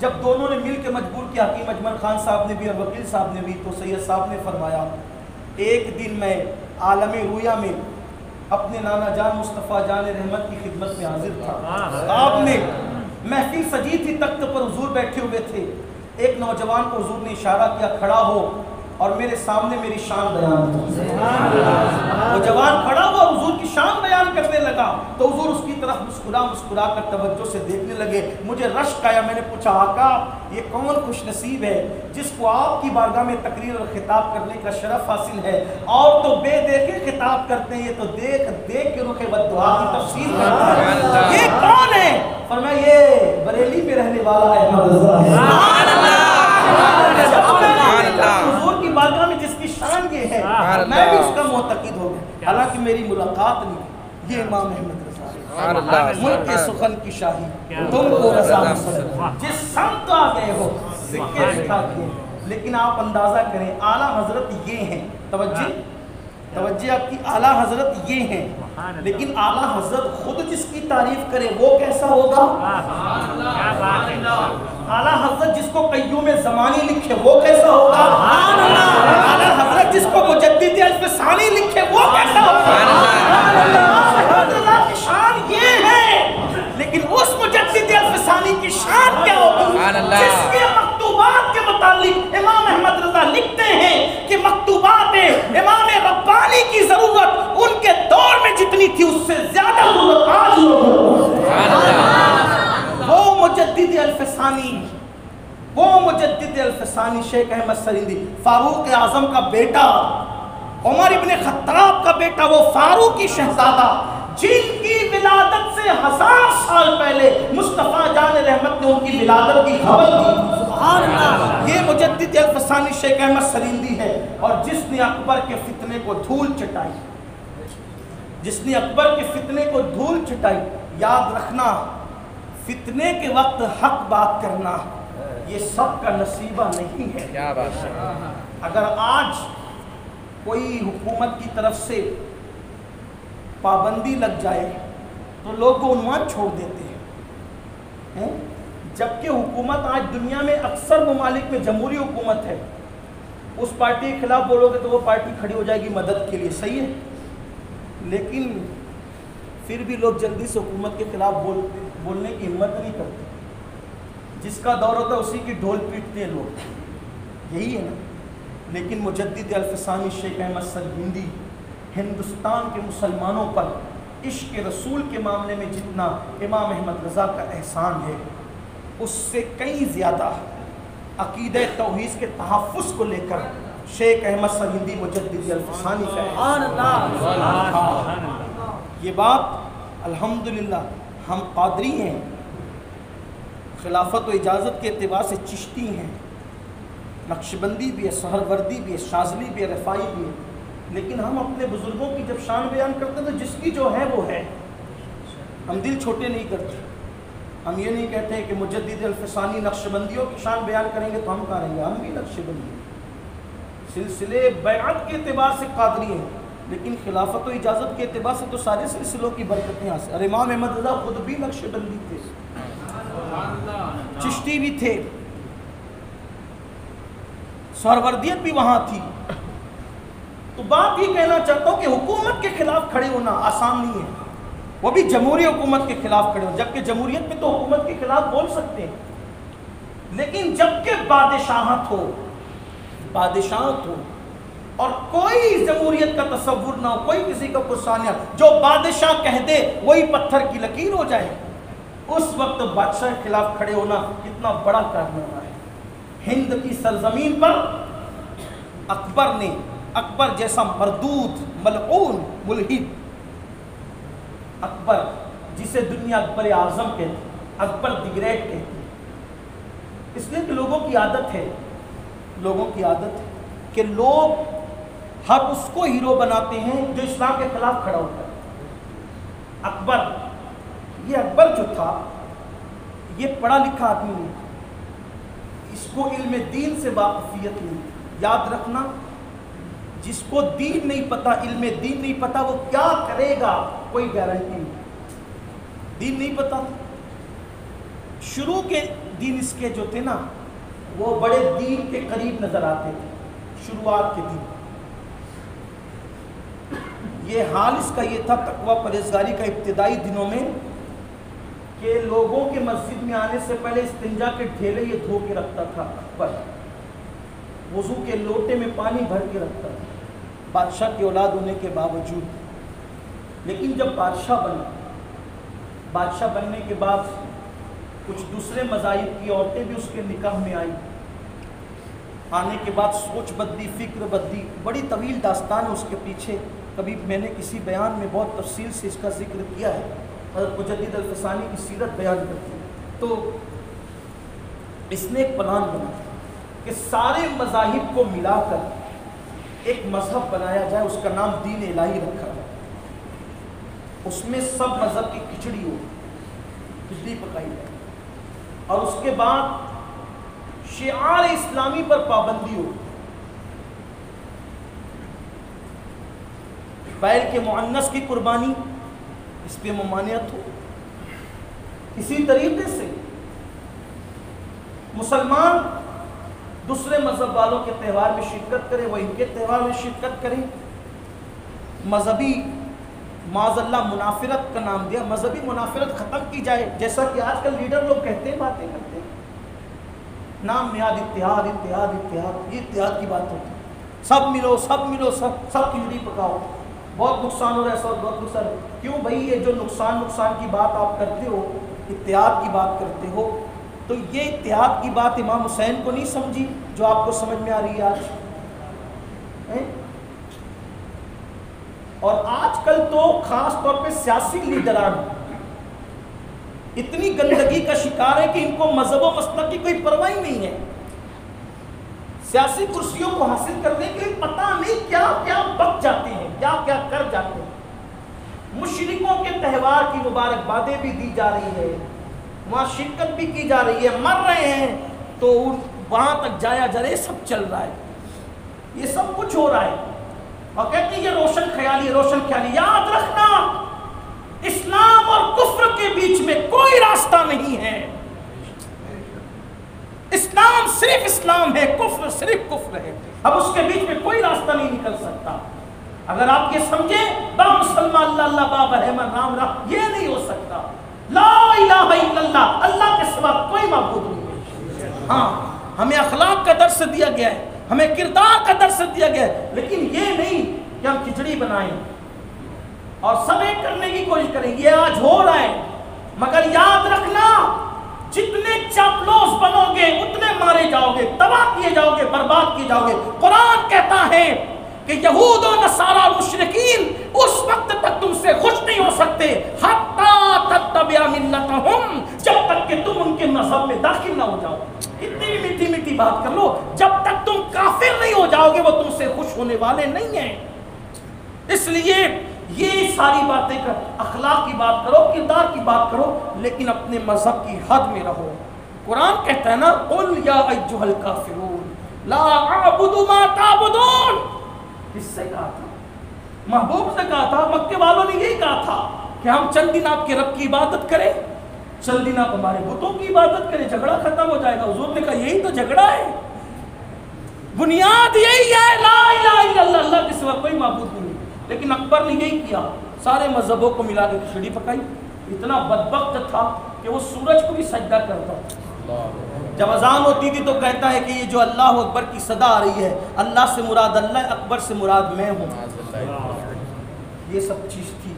جب دونوں نے مل کے مجبور کیا، حکیم اجمل خان صاحب نے بھی اور وکیل صاحب نے بھی، تو سید صاحب نے فرمایا ایک دن میں عالم رویا میں اپنے نانا جان مصطفیٰ جان رحمت کی خدمت میں حاضر تھا۔ آپ نے محفل سجی تھی، تخت پر حضور بیٹھے ہوئے تھے، ایک نوجوان کو حضور نے اشارہ کیا کھڑا ہو، اور میرے سامنے میری شان بیان کی۔ وہ جوان کھڑا ہوا حضور کی شان بیان کرنے لگا، تو حضور اس کی طرف مسکرا کر توجہ سے دیکھنے لگے۔ مجھے رشک آیا، میں نے پوچھا آقا یہ کون خوش نصیب ہے جس کو آپ کی بارگاہ میں تقریر اور خطاب کرنے کا شرف حاصل ہے، اور تو بے دیکھے خطاب کرتے ہیں، یہ تو دیکھ دیکھ کے رخ والدعا کی تفسیر کرتا ہے، یہ کون ہے؟ فرمایا یہ بریلی میں رہنے والا احمد رضا ہے۔ حضور کی بارگاہ میں جس کی شان یہ ہے، میں بھی اس کا معتقد ہو گیا، حالانکہ میری ملاقات نہیں۔ یہ امام احمد رضا ہے، ملک سخن کی شاہی، تم کو رضا مسلم، جس سمت آ گئے ہو سکے دکھا دیے۔ لیکن آپ اندازہ کریں اعلیٰ حضرت یہ ہیں، توجہ آپ کی، اعلیٰ حضرت یہ ہیں، لیکن اعلیٰ حضرت خود جس کی تعریف کرے وہ کیسا ہوگا؟ اعلیٰ حضرت جس کو قیوم زمانی لکھے وہ کیسا ہوگا؟ اعلیٰ حضرت جس کو مجدد الفسانی لکھے وہ کیسا ہوگا؟ کی شان یہ ہے، لیکن اس مجدد الفسانی کی شان کیا ہوگی؟ جس کے مکتوبات کے متعلق امام احمد رضا لکھتے ہیں کہ مکتوبات امام ربانی کی ضرورت ان کے دور میں جتنی تھی اس سے زیادہ ضرورت آج وہ مجدد الفسانی، وہ مجدد الفسانی شیخ احمد سریندی، فاروق اعظم کا بیٹا، عمر ابن خطاب کا بیٹا، وہ فاروقی شہزادہ جن کی ولادت سے 1000 سال پہلے مصطفیٰ جان رحمت نے ان کی ولادت کی خبر دی۔ سبحان اللہ، یہ مجدد الفسانی شیخ احمد سریندی ہے، اور جس نے اکبر کے فتنے کو دھول چٹائی، جس نے اکبر کے فتنے کو دھول چٹائی۔ یاد رکھنا فتنے کے وقت حق بات کرنا یہ سب کا نصیبہ نہیں ہے۔ کیا بات ہے، اگر آج کوئی حکومت کی طرف سے پابندی لگ جائے تو لوگ عنوان چھوڑ دیتے ہیں، جبکہ حکومت آج دنیا میں اکثر ممالک میں جمہوری حکومت ہے، اس پارٹی کے خلاف بولو گے تو وہ پارٹی کھڑی ہو جائے گی مدد کے لیے، صحیح ہے، لیکن پھر بھی لوگ جلدی سے حکومت کے خلاف بولنے کی ہمت نہیں کرتے، جس کا دور ہوتا ہے اسی کی ڈھول پیٹتے ہیں لوگ، یہی ہے نا۔ لیکن مجدد الفسانی شیخ احمد سریندی ہندوستان کے مسلمانوں پر عشق رسول کے معاملے میں جتنا امام احمد رضا کا احسان ہے، اس سے کئی زیادہ عقیدہ توحید کے تحفظ کو لے کر شیخ احمد سریندی مجدد الفسانی کا احسان۔ یہ بات الحمدللہ ہم قادری ہیں، خلافت و اجازت کے اعتبار سے چشتی ہیں، نقشبندی بھی ہے، سہروردی بھی ہے، شاذلی بھی ہے، رفاعی بھی ہے، لیکن ہم اپنے بزرگوں کی جب شان بیان کرتے ہیں تو جس کی جو ہے وہ ہے، ہم دل چھوٹے نہیں کرتے، ہم یہ نہیں کہتے کہ مجدد الفسانی نقشبندیوں کی شان بیان کریں گے تو ہم کہا رہیں گے ہم بھی نقشبندی ہیں، سلسلے بیعت کے اعتبار سے قادری ہیں، لیکن خلافت و اجازت کے اعتبار سے تو سارے سلسلوں کی برکتیں حاصل۔ اور امام احمد رضا خود بھی نقشبندی تھے، چشتی بھی تھے، سہروردیت بھی وہاں تھی۔ تو بات یہ کہنا چاہتا ہوں کہ حکومت کے خلاف کھڑے ہونا آسان نہیں ہے، وہ بھی جمہوری حکومت کے خلاف کھڑے ہو، جبکہ جمہوریت میں تو حکومت کے خلاف بول سکتے ہیں، لیکن جبکہ بادشاہت ہو اور کوئی جمہوریت کا تصور نہ ہو، کوئی کسی کا پرسانیہ، جو بادشاہ کہہ دے وہی پتھر کی لکیر ہو جائے، اس وقت بادشاہ کے خلاف کھڑے ہونا کتنا بڑا کارنامہ ہے۔ ہند کی سرزمین پر اکبر نے اکبر جیسا مردود ملعون ملحد، اکبر جسے دنیا اکبر اعظم کہتی، اکبر دی گریٹ کہتی، اس لیے کہ لوگوں کی عادت ہے کہ لوگ ہر اس کو ہیرو بناتے ہیں جو اسلام کے خلاف کھڑا ہوتا ہے۔ اکبر، یہ اکبر جو تھا یہ پڑھا لکھا آدمی نہیں، اس کو علم دین سے واقفیت نہیں۔ یاد رکھنا، جس کو دین نہیں پتا، علم دین نہیں پتا، وہ کیا کرے گا کوئی گارنٹی نہیں۔ دین نہیں پتا، شروع کے دین اس کے جو تھے نا وہ بڑے دین کے قریب نظر آتے تھے، شروعات کے دین۔ یہ حال اس کا یہ تھا تقوی پرہیزگاری کا ابتدائی دنوں میں کہ لوگوں کے مسجد میں آنے سے پہلے استنجا کے ڈھیلے یہ دھو کے رکھتا تھا اکبر، وضو کے لوٹے میں پانی بھر کے رکھتا تھا، بادشاہ کی اولاد ہونے کے باوجود۔ لیکن جب بادشاہ بننے کے بعد کچھ دوسرے مذاہب کی عورتیں بھی اس کے نکاح میں آئیں، آنے کے بعد سوچ بدلی، فکر بدلی، بڑی طویل داستان ہے اس کے پیچھے، کبھی میں نے کسی بیان میں بہت تفصیل سے اس کا ذکر کیا ہے، حضرت مجدد الفسانی کی سیرت بیان کرتی ہے۔ تو اس نے ایک پلان بنایا کہ سارے مذاہب کو ملا کر ایک مذہب بنایا جائے، اس کا نام دین الہی رکھا جائے، اس میں سب مذہب کی کھچڑی ہو، کھچڑی پکائی جائے، اور اس کے بعد شعار اسلامی پر پابندی ہو، بیل کے مؤنث کی قربانی اس پہ ممانعت ہو۔ اسی طریقے سے مسلمان دوسرے مذہب والوں کے تہوار میں شرکت کرے، وہ ان کے تہوار میں شرکت کریں۔ مذہبی معاذ اللہ منافرت کا نام دیا، مذہبی منافرت ختم کی جائے، جیسا کہ آج کل لیڈر لوگ کہتے ہیں، باتیں کرتے ہیں، نام نیاد اتحاد اتحاد اتحاد، یہ اتحاد کی بات ہوتی ہے، سب ملو سب کھچڑی پکاؤ، بہت نقصان ہو رہا ہے، سب بہت نقصان ہے۔ کیوں بھائی؟ یہ جو نقصان کی بات آپ کرتے ہو، اتحاد کی بات کرتے ہو، تو یہ اتحاد کی بات امام حسین کو نہیں سمجھی جو آپ کو سمجھ میں آ رہی ہے آج؟ اور آج کل تو خاص طور پہ سیاسی لیڈران اتنی گندگی کا شکار ہے کہ ان کو مذہب و مسلک کی کوئی پرواہ ہی نہیں ہے۔ سیاسی کرسیوں کو حاصل کرنے کے لیے پتہ نہیں کیا کیا بک جاتے ہیں، کیا کیا کر جاتے ہیں۔ مشرکوں کے تہوار کی مبارکبادیں بھی دی جا رہی ہے، وہاں شرکت بھی کی جا رہی ہے، مر رہے ہیں تو وہاں تک جایا جا رہا ہے، سب چل رہا ہے، یہ سب کچھ ہو رہا ہے، اور کہتے ہیں یہ روشن خیالی، روشن خیالی۔ یاد رکھنا، اسلام اور کفر کے بیچ میں کوئی راستہ نہیں ہے۔ اسلام صرف اسلام ہے، کفر صرف کفر ہے، اب اس کے بیچ میں کوئی راستہ نہیں نکل سکتا۔ اگر آپ یہ سمجھیں با مسلمان اللہ اللہ باب رحمن رام رام، یہ نہیں ہو سکتا۔ لا الہ الا اللہ، اللہ کے سوا کوئی معبود نہیں ہے۔ ہاں، ہمیں اخلاق کا درس دیا گیا ہے، ہمیں کردار کا درس دیا گیا ہے، لیکن یہ نہیں کہ ہم کھچڑی بنائیں اور سب ایک کرنے کی کوشش کریں۔ یہ آج ہو رہا ہے، مگر یاد رکھنا، جتنے چاپلوس بنو گے اتنے مارے جاؤ گے، تباہ کیے جاؤ گے، برباد کیے جاؤ گے۔ قرآن کہتا ہے کہ یہود و نصارا مشرکین اس وقت تک تم سے خوش نہیں ہو سکتے حتی تتبع ملتہم، جب تک کہ تم ان کے مذہب میں داخل نہ ہو جاؤ۔ اتنی میٹھی میٹھی بات کر لو، جب تک تم کافر نہیں ہو جاؤ گے وہ تم سے خوش ہونے والے نہیں ہیں۔ اس لیے یہ ساری باتیں کر، اخلاق کی بات کرو، کردار کی بات کرو، لیکن اپنے مذہب کی حد میں رہو۔ قرآن کہتا ہے نا، قل یا ایھا الکافرون لا اعبد ما تعبدون، کس سے کہا تھا؟ محبوب سے کہا تھا، مکے والوں نے یہی کہا تھا کہ ہم چند دن آپ کے رب کی عبادت کریں، چند دن آپ ہمارے بتوں کی عبادت کریں، جھگڑا ختم ہو جائے گا۔ حضور نے کہا یہی تو جھگڑا ہے، بنیاد یہی ہے، لا الہ الا اللہ، اللہ کے سوا کوئی معبود نہیں۔ لیکن اکبر نے یہی کیا، سارے مذہبوں کو ملا کے کھچڑی پکائی۔ اتنا بدبخت تھا کہ وہ سورج کو بھی سجدہ کرتا، جب اذان ہوتی تھی تو کہتا ہے کہ یہ جو اللہ اکبر کی صدا آ رہی ہے، اللہ سے مراد اللہ، اکبر سے مراد میں ہوں۔ یہ سب چیز تھی۔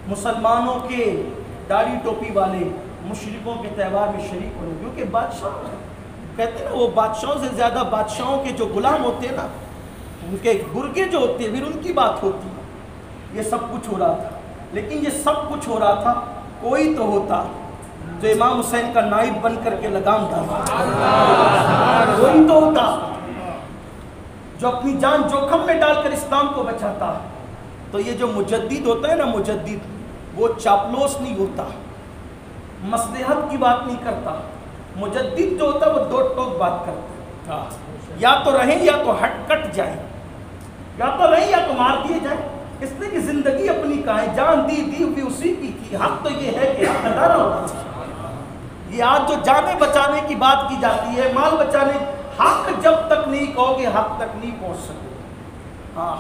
مسلمانوں کے داڑھی ٹوپی والے مشرکوں کے تہوار میں شریک ہونے، کیونکہ بادشاہ کہتے ہیں نا، وہ بادشاہوں سے زیادہ بادشاہوں کے جو غلام ہوتے ہیں نا، ان کے گرگے جو ہوتے ہیں پھر ان کی بات ہوتی ہے. یہ سب کچھ ہو رہا تھا، لیکن یہ سب کچھ ہو رہا تھا کوئی تو ہوتا جو امام حسین کا نائب بن کر کے لگام ڈالتا، کوئی تو ہوتا جو اپنی جان جوخم میں ڈال کر اسلام کو بچاتا. تو یہ جو مجدد ہوتا ہے نا، مجدد وہ چاپلوس نہیں ہوتا، مصلحت کی بات نہیں کرتا. مجدد جو ہوتا ہے وہ دو ٹوک بات کرتا ہے، یا تو رہیں یا تو ہٹ کٹ جائیں، یا تو رہیں یا تو مار دیے جائیں. اس نے کہ زندگی اپنی کہاں ہے، جان دی بھی اسی کی تھی. حق تو یہ ہے کہ حق ادا نہ ہوتا. یہ آج جو جانیں بچانے کی بات کی جاتی ہے، مال بچانے، حق جب تک نہیں کہو گے حق تک نہیں پہنچ سکتے. ہاں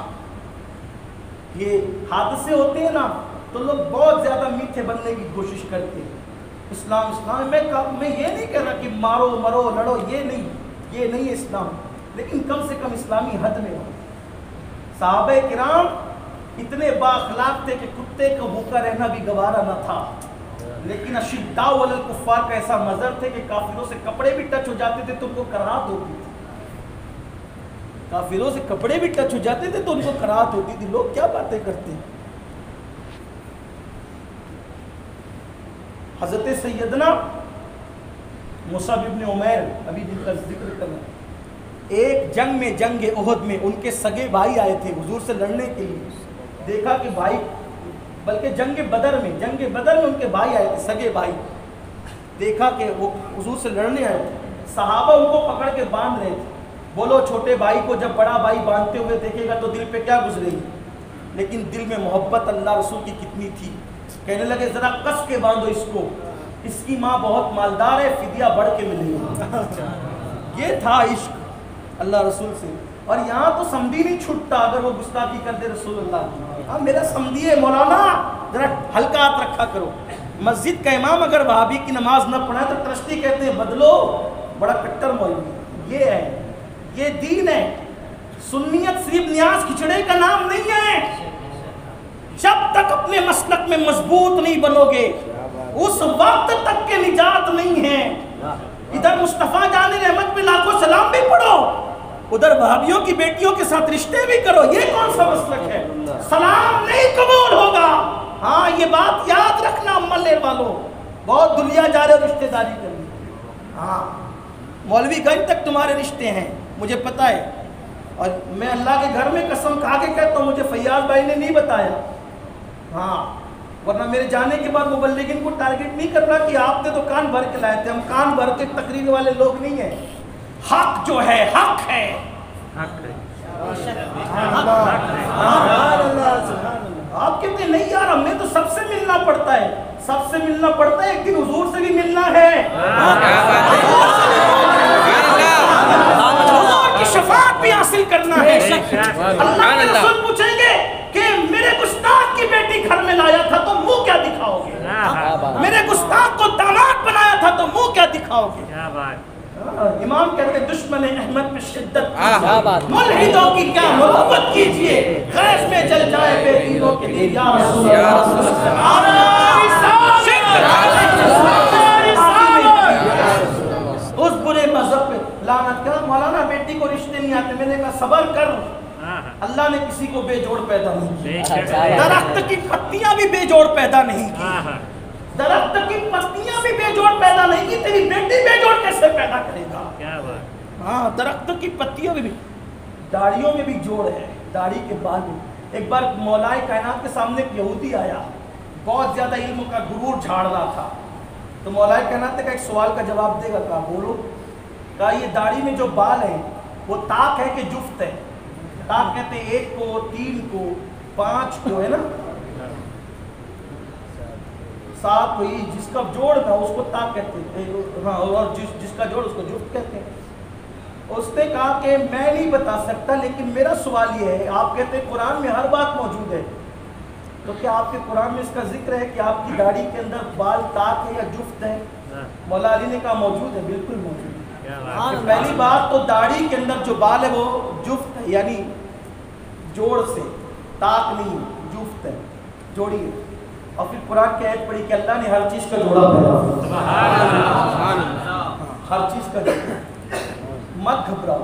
یہ حادثے ہوتے ہیں نا تو لوگ بہت زیادہ میٹھے بننے کی کوشش کرتے ہیں. اسلام میں یہ نہیں کہہ رہا کہ مارو مرو لڑو، یہ نہیں ہے اسلام، لیکن کم سے کم اسلامی حد میں ہو. صحابہ کرام اتنے بااخلاق تھے کہ کتے کو بھوکا رہنا بھی گوارا نہ تھا، لیکن اشداء علی الکفار کا ایسا مظہر تھے کہ کافروں سے کپڑے بھی ٹچ ہو جاتے تھے تو ان کو کراہت ہوتی تھی. کافروں سے کپڑے بھی ٹچ ہو جاتے تھے تو ان کو کراہت ہوتی تھی. لوگ کیا باتیں کرتے ہیں. حضرت سیدنا مصعب ابن عمیر ابھی جن کا ذکر کرنا، ایک جنگ میں، جنگ احد میں ان کے سگے بھائی آئے تھے حضور سے لڑنے کے لیے. دیکھا کہ بھائی، بلکہ جنگ بدر میں ان کے بھائی آئے تھے، سگے بھائی. دیکھا کہ وہ حضور سے لڑنے آئے تھے. صحابہ ان کو پکڑ کے باندھ رہے تھے. بولو چھوٹے بھائی کو جب بڑا بھائی باندھتے ہوئے دیکھے گا تو دل پہ کیا گزرے گی. لیکن دل میں محبت اللہ رسول کی کتنی تھی. کہنے لگے ذرا کس کے باندھو اس کو، اس کی ماں بہت مالدار ہے، فدیہ بڑھ کے ملے گا. یہ تھا عشق اللہ رسول سے. اور یہاں تو سمدھی نہیں چھٹتا اگر وہ گستاخی کر دے رسول اللہ کی. ہاں میرا سمدھی ہے مولانا، ذرا ہلکا ہاتھ رکھا کرو. مسجد کا امام اگر وہابی کی نماز نہ پڑھائے تو ٹرسٹی کہتے ہیں بدلو، بڑا کٹر مولوی. یہ ہے، یہ دین ہے. سنیت صرف نیاز کھچڑے کا نام نہیں ہے. جب تک اپنے مسلک میں مضبوط نہیں بنو گے اس وقت تک کے نجات نہیں ہے. ادھر مصطفیٰ جان رحمت پہ لاکھوں سلام بھی پڑھو، ادھر وہابیوں کی بیٹیوں کے ساتھ رشتے بھی کرو. یہ کون سا مسلک ہے؟ سلام نہیں قبول ہوگا. ہاں یہ بات یاد رکھنا ملے والوں، بہت دنیا جا رہے رشتے داری کرنے. ہاں مولوی گنج تک تمہارے رشتے ہیں مجھے پتا ہے، اور میں اللہ کے گھر میں قسم کھا کے کہتا ہوں مجھے فیاض بھائی نے نہیں بتایا. ہاں ورنہ میرے جانے کے بعد مبلغین کو ٹارگٹ نہیں کر رہا کہ آپ نے تو کان بھر کے لائے تھے. ہم کان بھر کے تقریر والے لوگ نہیں ہیں. حق جو ہے حق ہے. آپ کہتے ہیں نہیں یار ہمیں تو سب سے ملنا پڑتا ہے. سب سے ملنا پڑتا ہے، ایک دن حضور سے بھی ملنا ہے. حضور کی شفاعت بھی حاصل کرنا ہے. اللہ کے رسول پوچھیں گے کہ میرے گستاخ کی بیٹی گھر میں لایا تھا تو منہ کیا دکھاؤ گے؟ میرے گستاخ کو داماد بنایا تھا تو منہ کیا دکھاؤ گے؟ امام کہتے ہیں دشمن احمد پہ شدت ملحدوں کی کیا محبت کیجئے، غیظ میں جل جائے بے دینوں کے لیے یا رسول اس برے مذہب پہ لعنت. کہا مولانا بیٹی کو رشتے نہیں آتے. میں نے کہا صبر کر، اللہ نے کسی کو بے جوڑ پیدا نہیں کی. درخت کی پتیاں بھی بے جوڑ پیدا نہیں کی. درخت کی پتیاں بھی بے جوڑ پیدا نہیں کی. تیری بیٹی بے جوڑ کیسے پیدا کرے گا؟ ہاں درخت کی پتیوں میں بھی، داڑھیوں میں بھی جوڑ ہے، داڑھی کے بال میں. ایک بار مولائے کائنات کے سامنے ایک یہودی آیا، بہت زیادہ علم کا غرور جھاڑ رہا تھا. تو مولائے کائنات نے کہا ایک سوال کا جواب دے گا. کہا بولو. کہا یہ داڑھی میں جو بال ہیں وہ طاق ہے کہ جفت ہے؟ طاق کہتے ہیں 1 کو 3 کو 5 کو، ہے نا 7 کو. جس کا جوڑ تھا اس کو طاق کہتے ہیں. ہاں اور جس کا جوڑ اس کو جفت کہتے ہیں. اس نے کہا کہ میں نہیں بتا سکتا، لیکن میرا سوال یہ ہے، آپ کہتے ہیں قرآن میں ہر بات موجود ہے، تو کیا آپ کے قرآن میں اس کا ذکر ہے کہ آپ کی داڑھی کے اندر بال طاق ہے یا جفت ہے؟ مولا علی نے کہا موجود ہے، بالکل موجود ہے. پہلی بات تو داڑھی کے اندر جو بال ہے وہ جفت ہے، یعنی جوڑ سے، طاق نہیں، جفت ہے، جوڑی ہے. اور پھر قرآن کی آیت پڑھی کہ اللہ نے ہر چیز کا جوڑا پیدا کیا. ہر چیز کا جوڑا. مت گھبراؤ.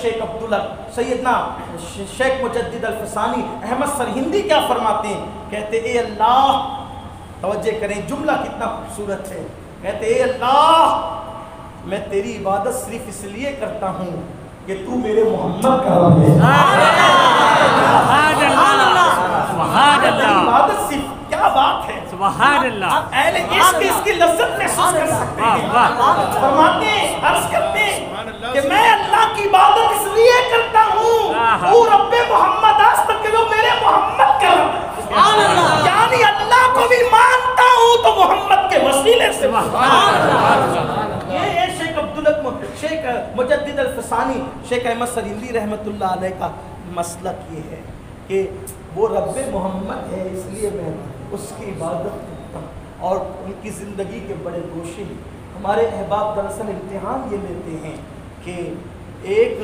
شیخ عبدالحق سیدنا شیخ مجدد الفسانی احمد سرہندی کیا فرماتے ہیں؟ کہتے اے اللہ، توجہ کریں جملہ کتنا خوبصورت ہے، کہتے اے اللہ میں تیری عبادت صرف اس لیے کرتا ہوں کہ تو میرے محمد کا رب ہے۔ سبحان اللہ، عبادت صرف، کیا بات ہے، سبحان اللہ، اہل عشق اس کی لذت محسوس کر سکتے ہیں۔ فرماتے ہیں، عرض کرتے ہیں کہ میں اللہ کی عبادت اس لیے کرتا ہوں وہ رب محمد آج تک کہ جو میرے محمد کا رب ہے، یعنی اللہ کو بھی مانتا ہوں تو محمد کے وسیلے سے۔ یہ شیخ عبدالحق شیخ مجدد الفسانی شیخ احمد سرہندی رحمۃ اللہ علیہ کا مسلک یہ ہے کہ وہ رب محمد ہے، اس لیے میں اس کی عبادت کرتا ہوں، اور ان کی زندگی کے بڑے گوشے ہیں۔ ہمارے احباب دراصل امتحان یہ لیتے ہیں کہ ایک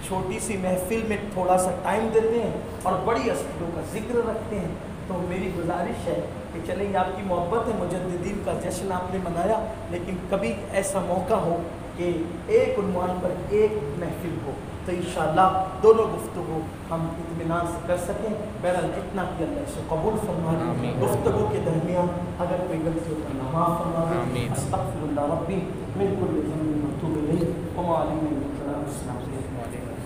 چھوٹی سی محفل میں تھوڑا سا ٹائم دیتے ہیں اور بڑی ہستیوں کا ذکر رکھتے ہیں۔ تو میری گزارش ہے کہ چلیں یہ آپ کی محبت ہے، مجددین کا جشن آپ نے منایا، لیکن کبھی ایسا موقع ہو کہ ایک عنوان پر ایک محفل ہو تو انشاءاللہ دونوں گفتگو ہم اطمینان سے کر سکیں۔ بہرحال اتنا کہ اللہ اسے قبول فرما دے، گفتگو کے درمیان اگر کوئی غلطی ہو تو معاف فرما دے۔ استغفر اللہ ربی من کل ذنب واتوب الیہ وما علینا الا السلام علیکم۔